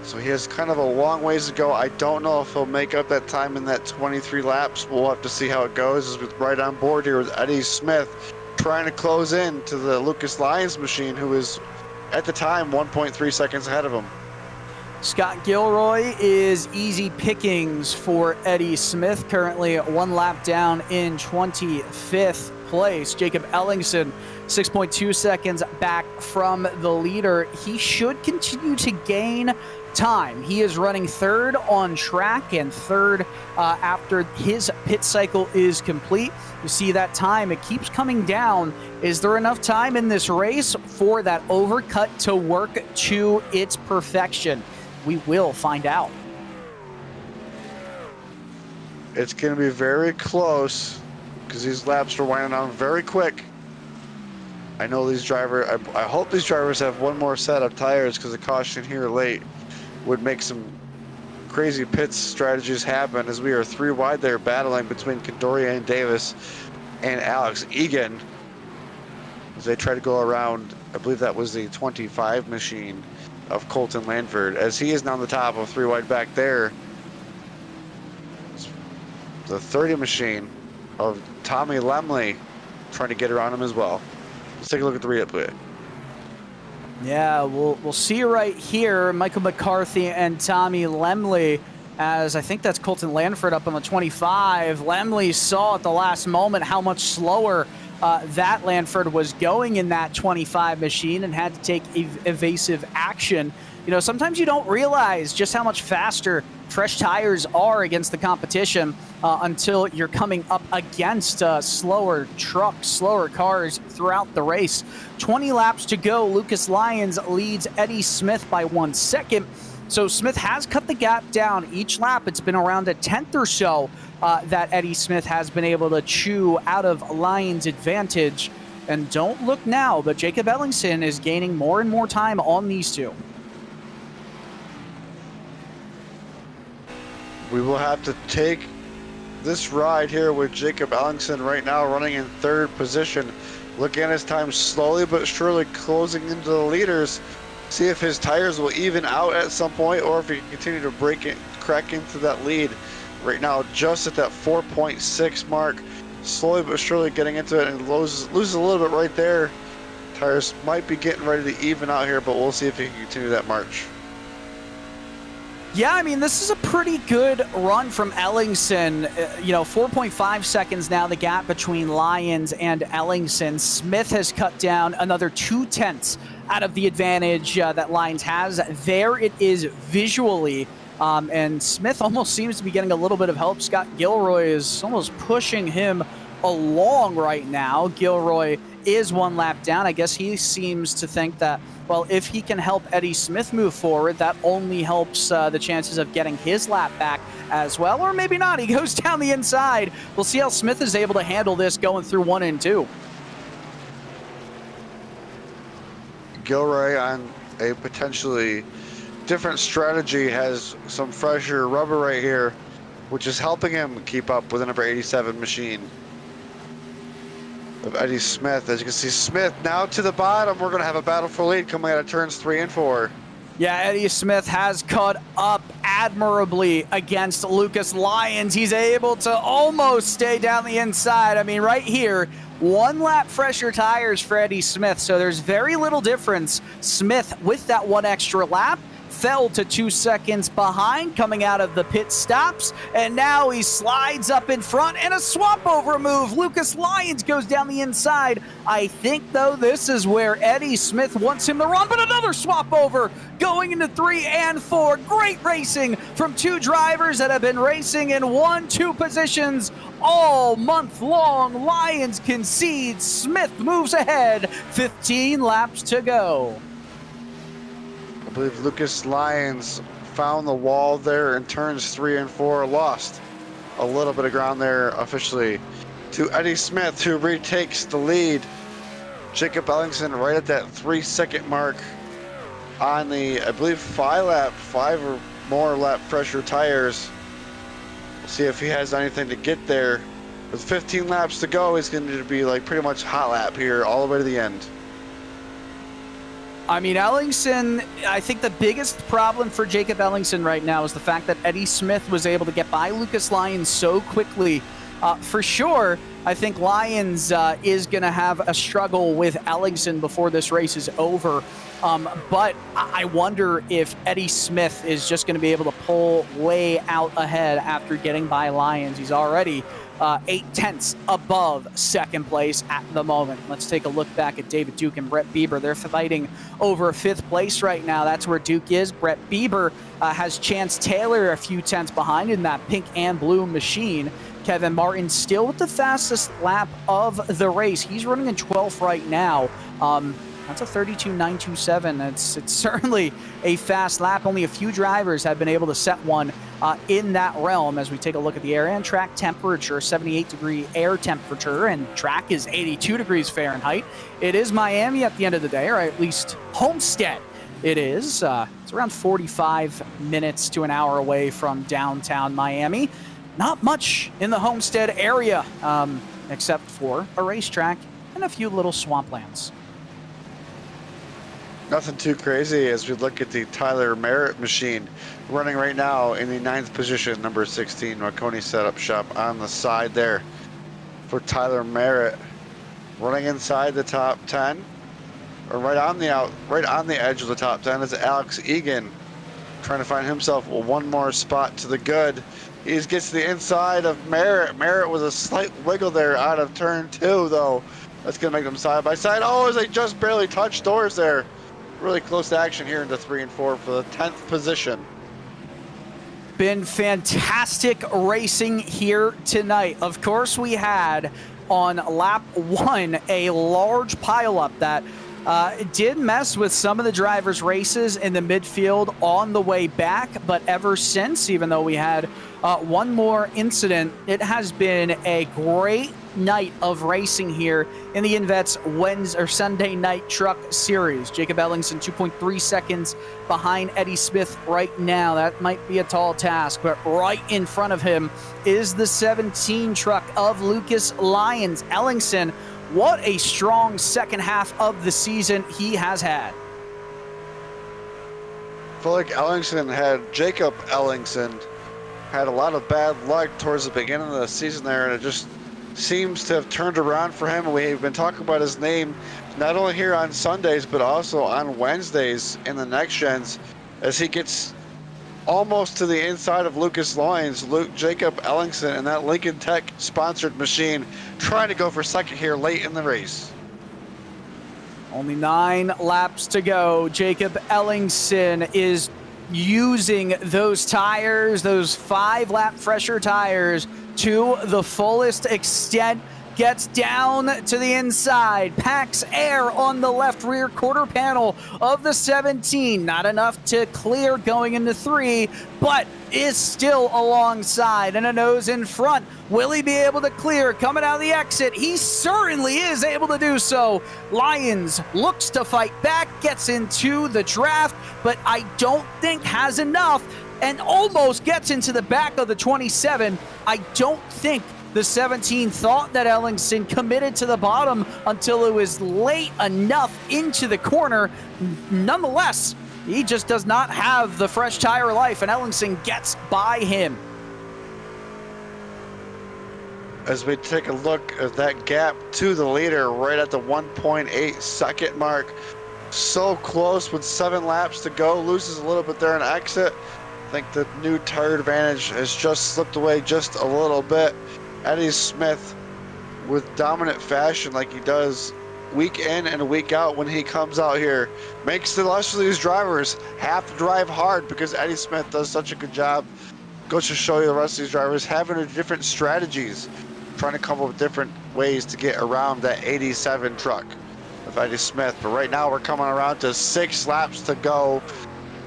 So he has kind of a long ways to go. I don't know if he'll make up that time in that 23 laps. We'll have to see how it goes. As with right on board here with Eddie Smith trying to close in to the Lucas Lyons machine, who is at the time 1.3 seconds ahead of him. Scott Gilroy is easy pickings for Eddie Smith, currently 1 lap down in 25th place. Jacob Ellingson, 6.2 seconds back from the leader. He should continue to gain time. He is running third on track and third after his pit cycle is complete. You see that time, it keeps coming down. Is there enough time in this race for that overcut to work to its perfection? We will find out. It's going to be very close because these laps are winding down very quick. I know these drivers, I hope these drivers have one more set of tires, because the caution here late would make some crazy pits strategies happen, as we are 3 wide there battling between Condorian Davis and Alex Egan as they try to go around. I believe that was the 25 machine of Colton Lanford, as he is now on the top of 3 wide back there. The 30 machine of Tommy Lemley trying to get around him as well. Let's take a look at the replay. Yeah, we'll see right here. Michael McCarthy and Tommy Lemley as I think that's Colton Lanford up on the 25. Lemley saw at the last moment how much slower that Lanford was going in that 25 machine and had to take evasive action. You know, sometimes you don't realize just how much faster fresh tires are against the competition until you're coming up against slower trucks, slower cars throughout the race. 20 laps to go. Lucas Lyons leads Eddie Smith by 1 second. So Smith has cut the gap down each lap. It's been around a tenth or so that Eddie Smith has been able to chew out of Lyons' advantage. And don't look now, but Jacob Ellingson is gaining more and more time on these two. We will have to take this ride here with Jacob Ellingson right now running in third position. Looking at his time slowly but surely closing into the leaders. See if his tires will even out at some point or if he can continue to crack into that lead. Right now, just at that 4.6 mark, slowly but surely getting into it, and loses a little bit right there. Tires might be getting ready to even out here, but we'll see if he can continue that march. Yeah, I mean, this is a pretty good run from Ellingson. 4.5 seconds now, the gap between Lyons and Ellingson. Smith has cut down another 2/10 out of the advantage that Lyons has. There it is visually. And Smith almost seems to be getting a little bit of help. Scott Gilroy is almost pushing him along right now. Gilroy is 1 lap down. I guess he seems to think that, well, if he can help Eddie Smith move forward, that only helps the chances of getting his lap back as well. Or maybe not. He goes down the inside. We'll see how Smith is able to handle this going through 1 and 2. Gilroy on a potentially different strategy has some fresher rubber right here, which is helping him keep up with the number 87 machine of Eddie Smith. As you can see, Smith now to the bottom. We're going to have a battle for lead coming out of turns 3 and 4. Yeah, Eddie Smith has caught up admirably against Lucas Lyons. He's able to almost stay down the inside. I mean, right here, 1 lap fresher tires for Eddie Smith, so there's very little difference. Smith, with that 1 extra lap, fell to 2 seconds behind coming out of the pit stops, and now he slides up in front and a swap over move. Lucas Lyons goes down the inside. I think, though, this is where Eddie Smith wants him to run, but another swap over going into 3 and 4. Great racing from 2 drivers that have been racing in 1-2 positions all month long. Lyons concedes. Smith moves ahead. 15 laps to go. I believe Lucas Lyons found the wall there in turns 3 and 4, lost a little bit of ground there officially to Eddie Smith, who retakes the lead. Jacob Ellingson right at that 3-second mark on the, I believe, 5 or more lap pressure tires. We'll see if he has anything to get there. With 15 laps to go, he's going to be like pretty much hot lap here all the way to the end. I mean, Ellingson, I think the biggest problem for Jacob Ellingson right now is the fact that Eddie Smith was able to get by Lucas Lyons so quickly. For sure, I think Lyons is going to have a struggle with Ellingson before this race is over. But I wonder if Eddie Smith is just going to be able to pull way out ahead after getting by Lyons. He's already 8/10 above second place at the moment. Let's take a look back at David Duke and Brett Bieber. They're fighting over 5th place right now. That's where Duke is. Brett Bieber has Chance Taylor a few tenths behind in that pink and blue machine. Kevin Martin still with the fastest lap of the race. He's running in 12th right now. That's a 32.927. It's certainly a fast lap. Only a few drivers have been able to set one in that realm. As we take a look at the air and track temperature, 78-degree air temperature, and track is 82 degrees Fahrenheit. It is Miami at the end of the day, or at least Homestead. It is. It's around 45 minutes to an hour away from downtown Miami. Not much in the Homestead area, except for a racetrack and a few little swamplands. Nothing too crazy as we look at the Tyler Merritt machine running right now in the 9th position, number 16, Maconi setup shop on the side there for Tyler Merritt, running inside the top 10, or right on the edge of the top 10 is Alex Egan. trying to find himself one more spot to the good. He just gets to the inside of Merritt. Merritt was a slight wiggle there out of turn 2, though. That's going to make them side by side. Oh, as they just barely touched doors there. Really close action here into 3 and 4 for the 10th position. Been fantastic racing here tonight. Of course, we had on lap 1 a large pileup that did mess with some of the drivers' races in the midfield on the way back, but ever since, even though we had one more incident, it has been a great night of racing here in the INVETS Sunday Night Truck Series. Jacob Ellingson 2.3 seconds behind Eddie Smith right now. That might be a tall task, but right in front of him is the 17 truck of Lucas Lyons. Ellingson, what a strong second half of the season he has had. I feel like Jacob Ellingson had a lot of bad luck towards the beginning of the season there, and it just seems to have turned around for him. We've been talking about his name not only here on Sundays, but also on Wednesdays in the next gens as he gets almost to the inside of Lucas Lyons. Jacob Ellingson and that Lincoln Tech sponsored machine trying to go for second here late in the race. Only 9 laps to go. Jacob Ellingson is using those tires, those 5-lap fresher tires, to the fullest extent. Gets down to the inside, packs air on the left rear quarter panel of the 17. Not enough to clear going into 3, but is still alongside and a nose in front. Will he be able to clear coming out of the exit? He certainly is able to do so. Lyons looks to fight back, gets into the draft, but I don't think has enough, and almost gets into the back of the 27. I don't think the 17 thought that Ellingson committed to the bottom until it was late enough into the corner. Nonetheless, he just does not have the fresh tire life, and Ellingson gets by him. As we take a look at that gap to the leader right at the 1.8 second mark. So close with 7 laps to go. Loses a little bit there in exit. I think the new tire advantage has just slipped away just a little bit. Eddie Smith, with dominant fashion like he does week in and week out when he comes out here, makes the rest of these drivers have to drive hard because Eddie Smith does such a good job. Goes to show you the rest of these drivers having different strategies, trying to come up with different ways to get around that 87 truck of Eddie Smith. But right now we're coming around to 6 laps to go.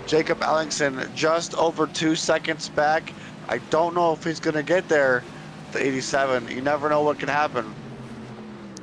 Jacob Ellingson just over 2 seconds back. I don't know if he's going to get there. The 87, you never know what can happen.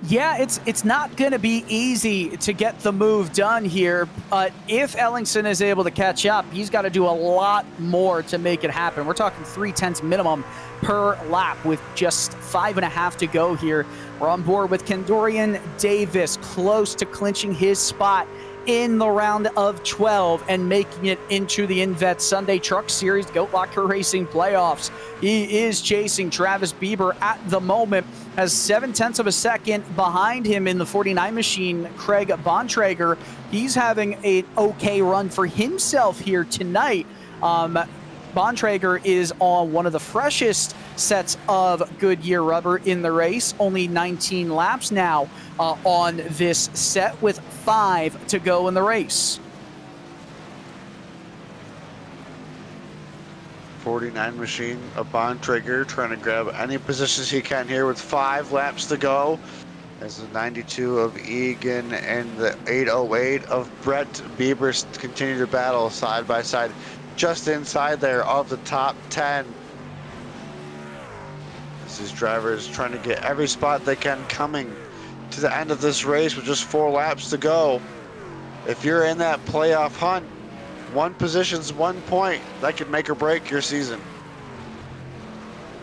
Yeah, it's not going to be easy to get the move done here, but if Ellingson is able to catch up, he's got to do a lot more to make it happen. We're talking 0.3 minimum per lap with just 5.5 to go here. We're on board with Kendorian Davis, close to clinching his spot in the round of 12 and making it into the INVETS Sunday Truck Series GoatLocker Racing playoffs. He is chasing Travis Bieber at the moment, has 0.7 of a second behind him in the 49 machine, Craig Bontrager. He's having an okay run for himself here tonight. Bontrager is on one of the freshest sets of Goodyear rubber in the race. Only 19 laps now on this set with 5 to go in the race. 49 machine of Bontrager trying to grab any positions he can here with 5 laps to go. As the 92 of Egan and the 808 of Brett Bieber continue to battle side by side, just inside there of the top 10. These drivers trying to get every spot they can coming to the end of this race with just 4 laps to go. If you're in that playoff hunt, 1 position's 1 point. That could make or break your season.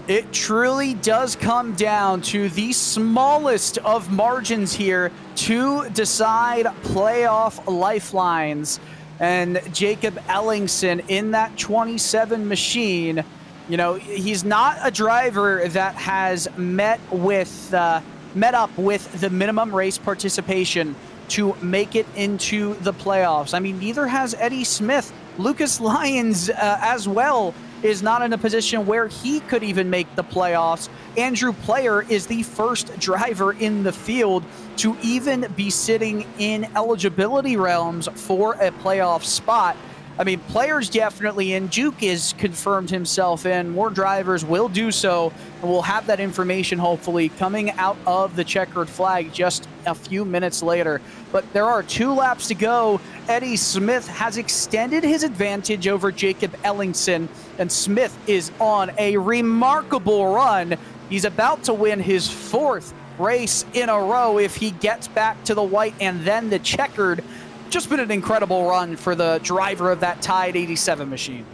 It truly does come down to the smallest of margins here to decide playoff lifelines. And Jacob Ellingson in that 27 machine, you know, he's not a driver that has met up with the minimum race participation to make it into the playoffs. I mean, neither has Eddie Smith. Lucas Lyons as well is not in a position where he could even make the playoffs. Andrew Player is the first driver in the field to even be sitting in eligibility realms for a playoff spot. I mean, Player's definitely in. Juke is confirmed himself in. More drivers will do so, and we'll have that information hopefully coming out of the checkered flag just a few minutes later. But there are 2 laps to go. Eddie Smith has extended his advantage over Jacob Ellingson, and Smith is on a remarkable run. He's about to win his 4th race in a row if he gets back to the white and then the checkered. Just been an incredible run for the driver of that tied 87 machine.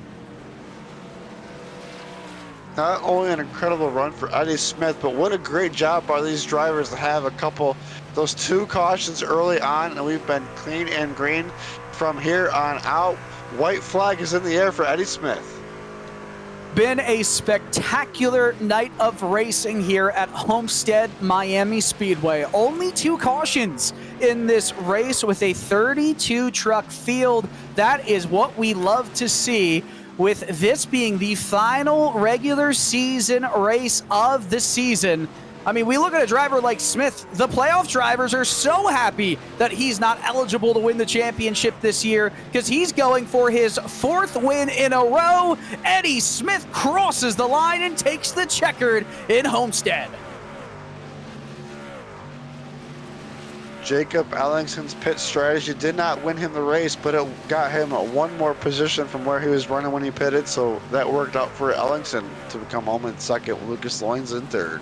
Not only an incredible run for Eddie Smith, but what a great job by these drivers to have those 2 cautions early on, and we've been clean and green from here on out. White flag is in the air for Eddie Smith. Been a spectacular night of racing here at Homestead Miami Speedway. Only 2 cautions in this race with a 32 truck field. That is what we love to see, with this being the final regular season race of the season. I mean, we look at a driver like Smith. The playoff drivers are so happy that he's not eligible to win the championship this year because he's going for his 4th win in a row. Eddie Smith crosses the line and takes the checkered in Homestead. Jacob Ellingson's pit strategy did not win him the race, but it got him 1 more position from where he was running when he pitted, so that worked out for Ellingson to come home in 2nd, Lucas Lyons in 3rd.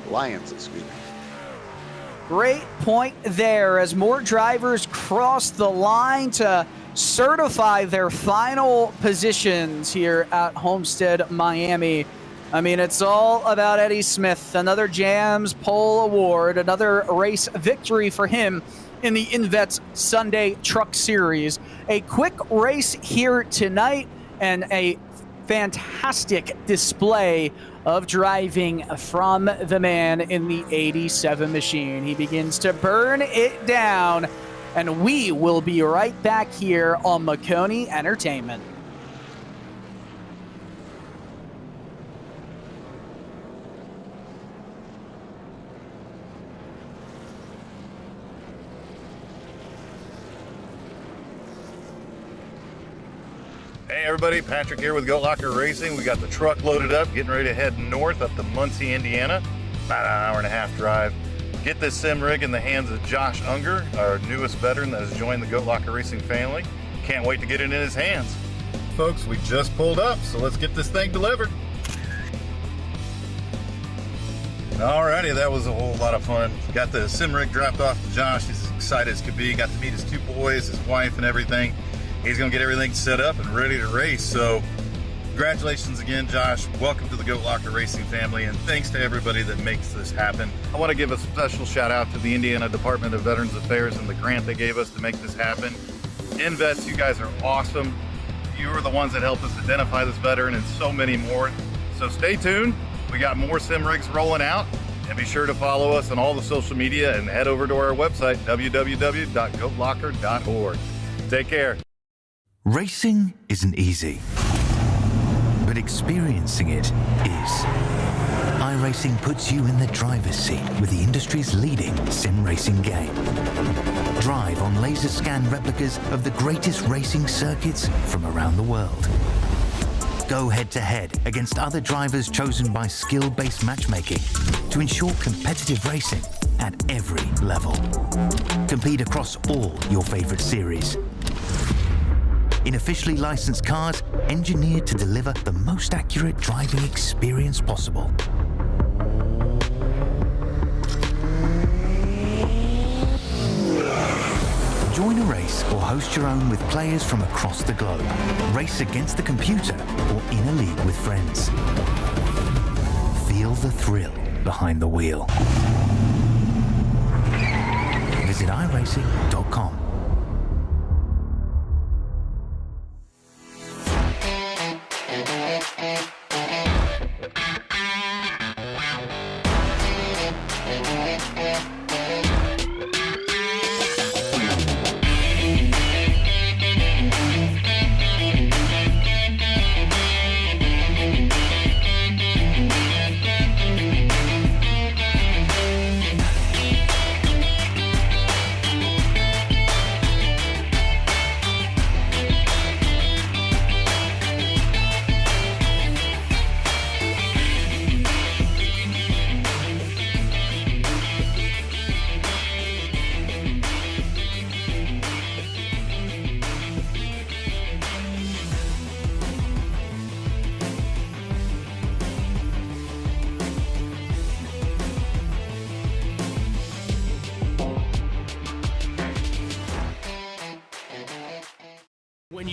Lions, excuse me. Great point there as more drivers cross the line to certify their final positions here at Homestead Miami. I mean, it's all about Eddie Smith. Another Jams Pole Award, another race victory for him in the INVETS Sunday Truck Series. A quick race here tonight and a fantastic display of driving from the man in the 87 machine. He begins to burn it down, and we will be right back here on Maconi Entertainment. Hey everybody, Patrick here with GoatLocker Racing. We got the truck loaded up, getting ready to head north up to Muncie, Indiana. About an hour and a half drive. Get this sim rig in the hands of Josh Unger, our newest veteran that has joined the GoatLocker Racing family. Can't wait to get it in his hands. Folks, we just pulled up, so let's get this thing delivered. Alrighty, that was a whole lot of fun. Got the sim rig dropped off to Josh. He's as excited as could be. Got to meet his 2 boys, his wife, and everything. He's going to get everything set up and ready to race. So congratulations again, Josh. Welcome to the GoatLocker Racing family, and thanks to everybody that makes this happen. I want to give a special shout out to the Indiana Department of Veterans Affairs and the grant they gave us to make this happen. INVETS, you guys are awesome. You are the ones that helped us identify this veteran and so many more. So stay tuned. We got more sim rigs rolling out, and be sure to follow us on all the social media and head over to our website, www.goatlocker.org. Take care. Racing isn't easy, but experiencing it is. iRacing puts you in the driver's seat with the industry's leading sim racing game. Drive on laser scan replicas of the greatest racing circuits from around the world. Go head-to-head against other drivers chosen by skill-based matchmaking to ensure competitive racing at every level. Compete across all your favorite series. In officially licensed cars, engineered to deliver the most accurate driving experience possible. Join a race or host your own with players from across the globe. Race against the computer or in a league with friends. Feel the thrill behind the wheel. Visit iRacing.com.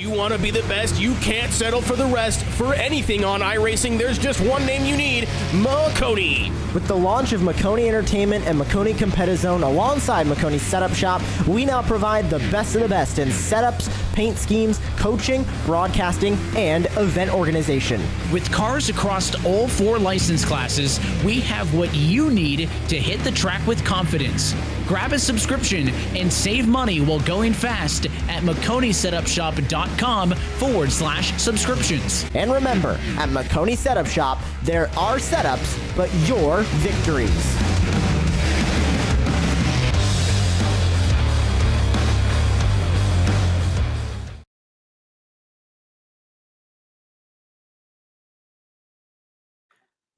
you want to be the best, you can't settle for the rest. For anything on iRacing, there's just one name you need, Maconi. With the launch of Maconi Entertainment and Maconi Competizone alongside Maconi Setup Shop, we now provide the best of the best in setups, paint schemes, coaching, broadcasting, and event organization. With cars across all 4 license classes, we have what you need to hit the track with confidence. Grab a subscription and save money while going fast at MaconiSetupShop.com/subscriptions. And remember, at Maconi Setup Shop, there are setups, but your victories.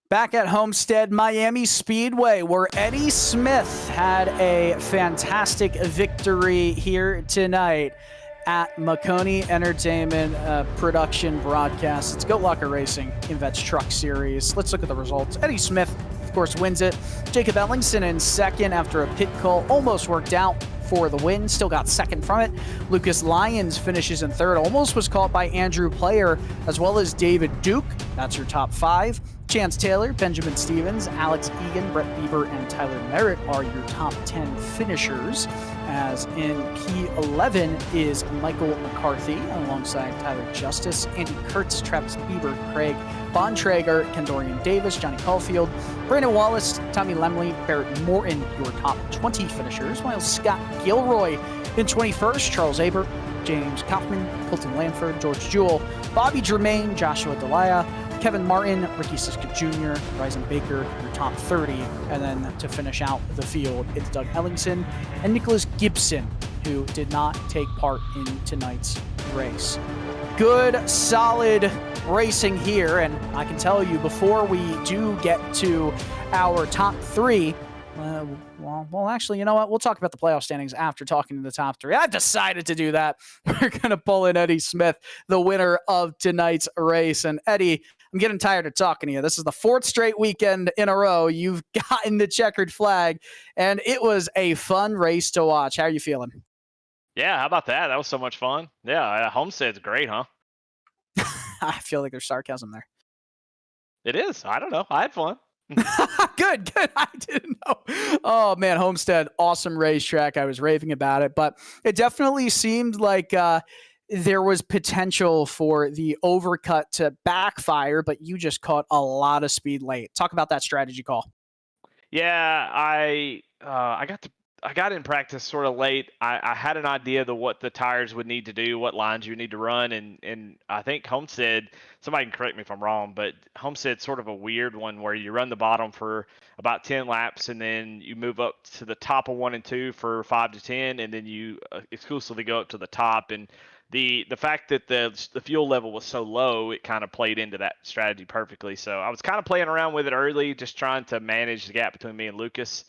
Back at Homestead Miami Speedway, where Eddie Smith had a fantastic victory here tonight at Maconi Entertainment production broadcast. It's GoatLocker Racing, INVETS Trucks Series. Let's look at the results. Eddie Smith, of course, wins it. Jacob Ellingson in second after a pit call. Almost worked out for the win. Still got second from it. Lucas Lyons finishes in third. Almost was caught by Andrew Player as well as David Duke. That's your top 5. Chance Taylor, Benjamin Stevens, Alex Egan, Brett Bieber, and Tyler Merritt are your top 10 finishers. As in P11 is Michael McCarthy alongside Tyler Justice, Andy Kurtz, Travis Bieber, Craig Bontrager, Kendorian Davis, Johnny Caulfield, Brandon Wallace, Tommy Lemley, Barrett Morton, your top 20 finishers, while Scott Gilroy in 21st, Charles Aber, James Kaufman, Colton Lanford, George Jewell, Bobby Germain, Joshua Delia, Kevin Martin, Ricky Siska Jr., Ryzen Baker, your top 30. And then to finish out the field, it's Doug Ellingson and Nicholas Gibson, who did not take part in tonight's race. Good, solid racing here. And I can tell you, before we do get to our top 3, well, actually, you know what? We'll talk about the playoff standings after talking to the top 3. I've decided to do that. We're going to pull in Eddie Smith, the winner of tonight's race. And Eddie, I'm getting tired of talking to you. This is the 4th straight weekend in a row you've gotten the checkered flag, and it was a fun race to watch. How are you feeling? Yeah, how about that? That was so much fun. Yeah, Homestead's great, huh? I feel like there's sarcasm there. It is. I don't know. I had fun. Good. I didn't know. Oh, man, Homestead, awesome racetrack. I was raving about it, but it definitely seemed like there was potential for the overcut to backfire, but you just caught a lot of speed late. Talk about that strategy call. Yeah, I got in practice sort of late. I had an idea of what the tires would need to do, what lines you need to run, and I think Homestead, somebody can correct me if I'm wrong, but Homestead's sort of a weird one where you run the bottom for about 10 laps and then you move up to the top of 1 and 2 for 5 to 10, and then you exclusively go up to the top. And the fact that the fuel level was so low, it kind of played into that strategy perfectly. So I was kind of playing around with it early, just trying to manage the gap between me and Lucas.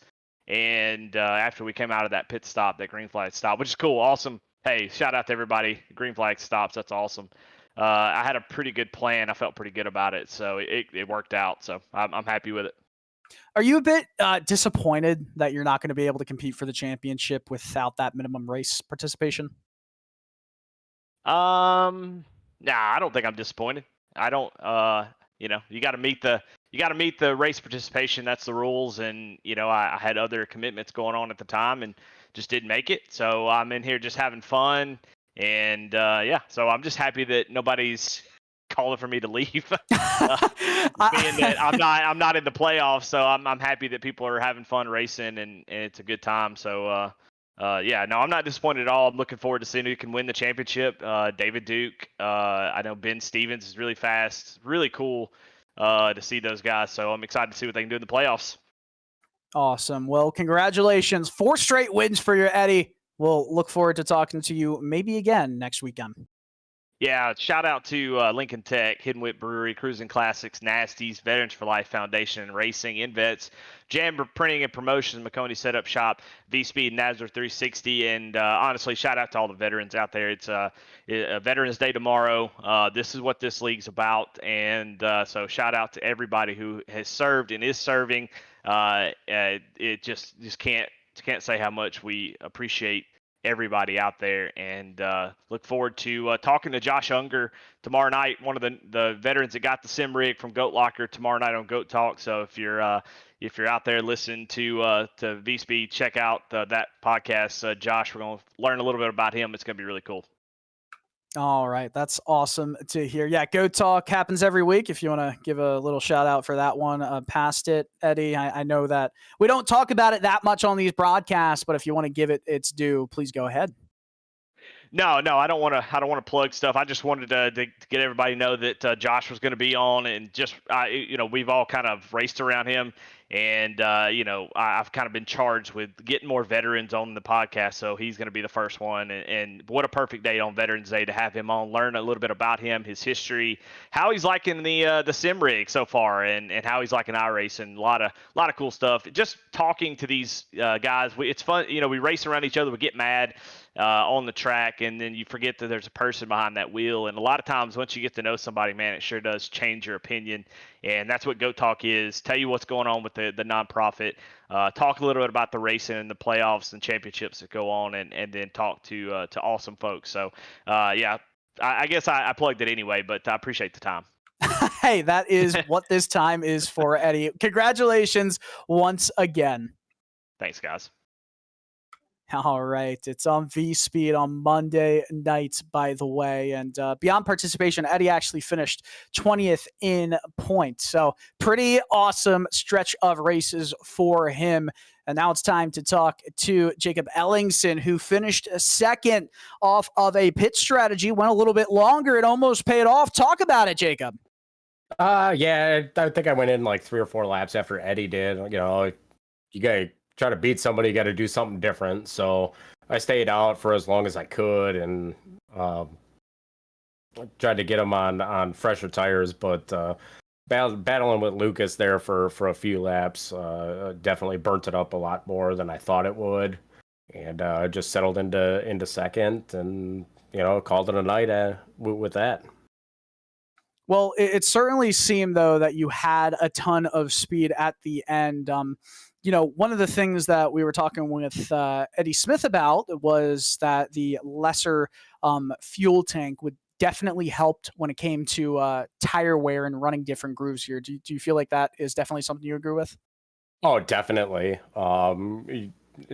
And after we came out of that pit stop, that green flag stop, which is cool, awesome. Hey, shout out to everybody. Green flag stops, that's awesome. I had a pretty good plan. I felt pretty good about it, so it worked out. So I'm happy with it. Are you a bit disappointed that you're not going to be able to compete for the championship without that minimum race participation? Nah, I don't think I'm disappointed. I don't. You got to meet the race participation. That's the rules. And I had other commitments going on at the time and just didn't make it. So I'm in here just having fun. And so I'm just happy that nobody's calling for me to leave. Being that I'm not in the playoffs, so I'm happy that people are having fun racing and it's a good time. So I'm not disappointed at all. I'm looking forward to seeing who can win the championship. David Duke, I know Ben Stevens is really fast. Really cool to see those guys. So I'm excited to see what they can do in the playoffs. Awesome. Well, congratulations. 4 straight wins for your Eddie. We'll look forward to talking to you maybe again next weekend. Yeah, shout out to Lincoln Tech, Hidden Whip Brewery, Cruisin Classics, Nasties, Veterans for Life Foundation and Racing, INVETS, Jamber Printing and Promotions, Maconi Setup Shop, V-Speed, Nazareth 360, and honestly, shout out to all the veterans out there. It's a Veterans Day tomorrow. This is what this league's about, and so shout out to everybody who has served and is serving. It just can't say how much we appreciate everybody out there. And look forward to talking to Josh Unger tomorrow night, one of the veterans that got the sim rig from GoatLocker tomorrow night on Goat Talk. So if you're out there listening to V Speed, check out that podcast. Josh, we're going to learn a little bit about him. It's going to be really cool. All right, that's awesome to hear. Yeah, Go Talk happens every week. If you want to give a little shout out for that one, past it, Eddie. I know that we don't talk about it that much on these broadcasts, but if you want to give it its due, please go ahead. No, I don't want to plug stuff. I just wanted to get everybody to know that Josh was going to be on, and just we've all kind of raced around him, and I've kind of been charged with getting more veterans on the podcast, so he's going to be the first one. And what a perfect day on Veterans Day to have him on, learn a little bit about him, his history, how he's liking the sim rig so far, and how he's liking iRacing. A lot of cool stuff. Just talking to these guys, it's fun. We race around each other, we get mad on the track, and then you forget that there's a person behind that wheel. And a lot of times once you get to know somebody, man, it sure does change your opinion. And that's what Goat Talk is. Tell you what's going on with the nonprofit, talk a little bit about the racing and the playoffs and championships that go on, and then talk to awesome folks. So I guess I plugged it anyway, but I appreciate the time. Hey, that is what this time is for, Eddie. Congratulations once again. Thanks, guys. All right. It's on V Speed on Monday nights, by the way. And beyond participation, Eddie actually finished 20th in points. So pretty awesome stretch of races for him. And now it's time to talk to Jacob Ellingson, who finished second off of a pit strategy, went a little bit longer. It almost paid off. Talk about it, Jacob. Yeah, I think I went in like 3 or 4 laps after Eddie did. You got to try to beat somebody, you got to do something different. So I stayed out for as long as I could, and tried to get him on fresher tires. But battling with Lucas there for a few laps definitely burnt it up a lot more than I thought it would, and just settled into second, and called it a night with that. Well, it certainly seemed, though, that you had a ton of speed at the end. One of the things that we were talking with Eddie Smith about was that the lesser fuel tank would definitely helped when it came to tire wear and running different grooves here. Do you feel like that is definitely something you agree with? Oh, definitely.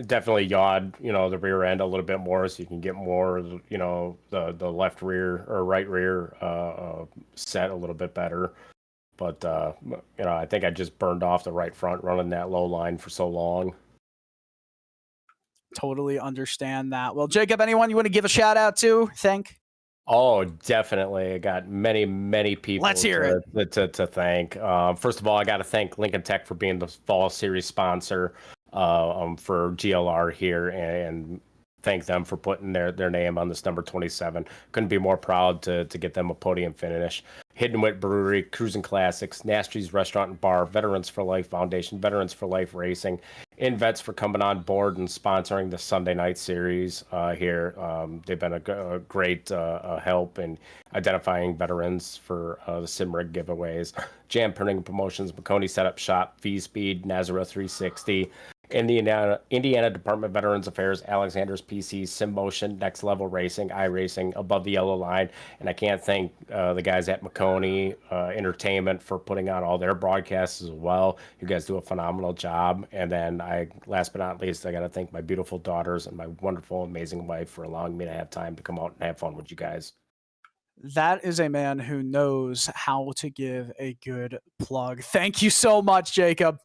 Definitely yawed, the rear end a little bit more, so you can get more, the left rear or right rear set a little bit better. But, I think I just burned off the right front running that low line for so long. Totally understand that. Well, Jacob, anyone you want to give a shout out to? Thank? Oh, definitely. I got many people Let's hear it. To thank. First of all, I got to thank Lincoln Tech for being the fall series sponsor for GLR here, and thank them for putting their name on this number 27. Couldn't be more proud to get them a podium finish. Hidden Wit Brewery, Cruisin Classics, Nasty's Restaurant and Bar, Veterans for Life Foundation, Veterans for Life Racing, INVETS for coming on board and sponsoring the Sunday night series here. They've been a great help in identifying veterans for the sim rig giveaways. Jam Printing Promotions, Maconi Setup Shop, V Speed, Nazareth 360, Indiana Department of Veterans Affairs, Alexander's PC, SimMotion, Next Level Racing, iRacing, Above the Yellow Line, and I can't thank the guys at Maconi Entertainment for putting on all their broadcasts as well. You guys do a phenomenal job. And then last but not least, I got to thank my beautiful daughters and my wonderful, amazing wife for allowing me to have time to come out and have fun with you guys. That is a man who knows how to give a good plug. Thank you so much, Jacob.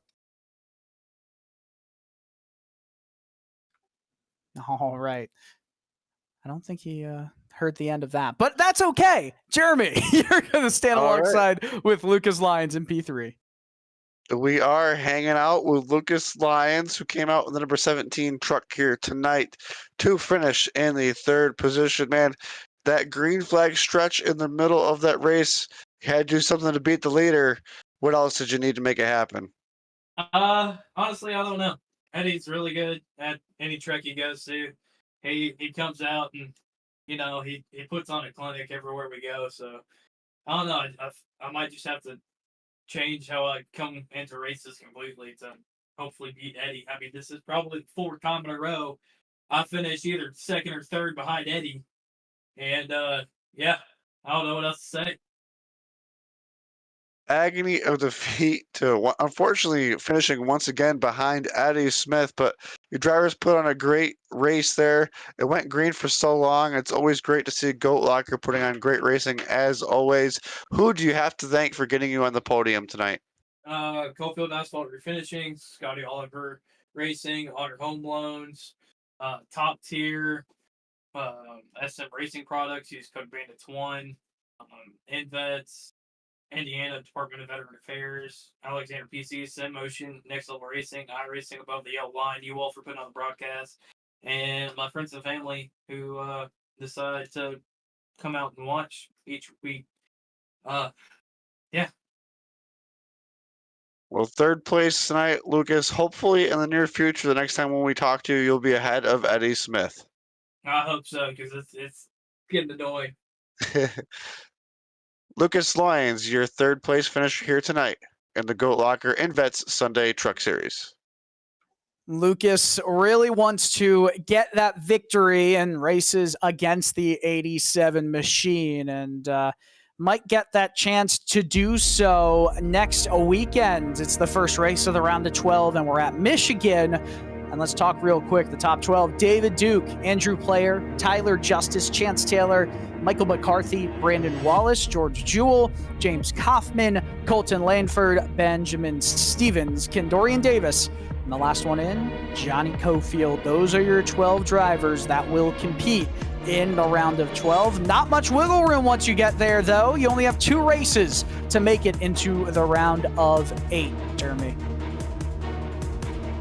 All right. I don't think he heard the end of that, but that's okay. Jeremy, you're going to stand alongside with Lucas Lyons in P3. We are hanging out with Lucas Lyons, who came out with the number 17 truck here tonight to finish in the 3rd position. Man, that green flag stretch in the middle of that race, had to do something to beat the leader. What else did you need to make it happen? Honestly, I don't know. Eddie's really good at any track he goes to. He comes out and he puts on a clinic everywhere we go. So I don't know. I might just have to change how I come into races completely to hopefully beat Eddie. I mean, this is probably the 4th time in a row I finished either second or third behind Eddie. And yeah, I don't know what else to say. Agony of defeat to unfortunately finishing once again behind Eddie Smith, but your drivers put on a great race there. It went green for so long. It's always great to see GoatLocker putting on great racing as always. Who do you have to thank for getting you on the podium tonight? Coalfield Asphalt Refinishing, Scotty Oliver Racing, Otter Home Loans, Top Tier, SM Racing Products, use code BANDITS1, INVETS, Indiana Department of Veteran Affairs, Alexander PC, Sim Motion, Next Level Racing, iRacing Above the Yellow Line, you all for putting on the broadcast, and my friends and family who decide to come out and watch each week. Yeah. Well, third place tonight, Lucas. Hopefully, in the near future, the next time when we talk to you, you'll be ahead of Eddie Smith. I hope so, because it's getting annoying. Lucas Lyons, your third place finisher here tonight in the GoatLocker INVETS Sunday Truck Series. Lucas really wants to get that victory and races against the 87 machine, and might get that chance to do so next weekend. It's the first race of the round of 12, and we're at Michigan. And let's talk real quick. The top 12, David Duke, Andrew Player, Tyler Justice, Chance Taylor, Michael McCarthy, Brandon Wallace, George Jewell, James Kaufman, Colton Lanford, Benjamin Stevens, Kendorian Davis, and the last one in, Johnny Cofield. Those are your 12 drivers that will compete in the round of 12. Not much wiggle room once you get there, though. You only have 2 races to make it into the round of 8, Jeremy.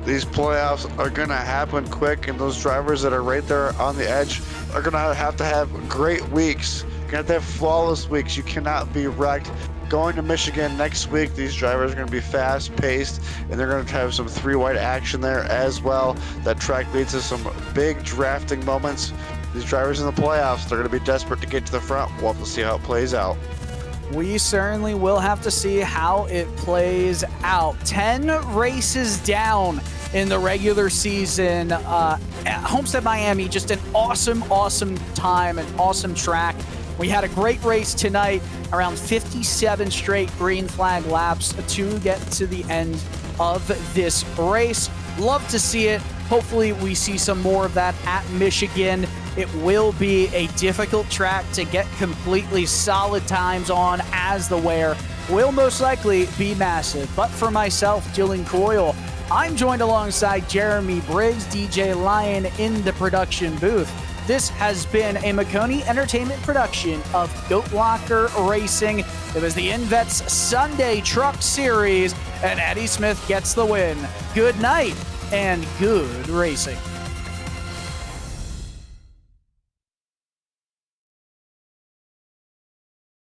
These playoffs are going to happen quick, and those drivers that are right there on the edge are going to have great weeks. You're going to have flawless weeks. You cannot be wrecked. Going to Michigan next week, these drivers are going to be fast-paced, and they're going to have some 3-wide action there as well. That track leads to some big drafting moments. These drivers in the playoffs, they're going to be desperate to get to the front. We'll have to see how it plays out. We certainly will have to see how it plays out. 10 races down in the regular season at Homestead, Miami. Just an awesome time, an awesome track. We had a great race tonight, around 57 straight green flag laps to get to the end of this race. Love to see it. Hopefully we see some more of that at Michigan. It will be a difficult track to get completely solid times on, as the wear will most likely be massive. But for myself, Dylan Coyle, I'm joined alongside Jeremy Briggs, DJ Lyon in the production booth. This has been a Maconi Entertainment production of GoatLocker Racing. It was the INVETS Sunday Truck Series, and Eddie Smith gets the win. Good night and good racing.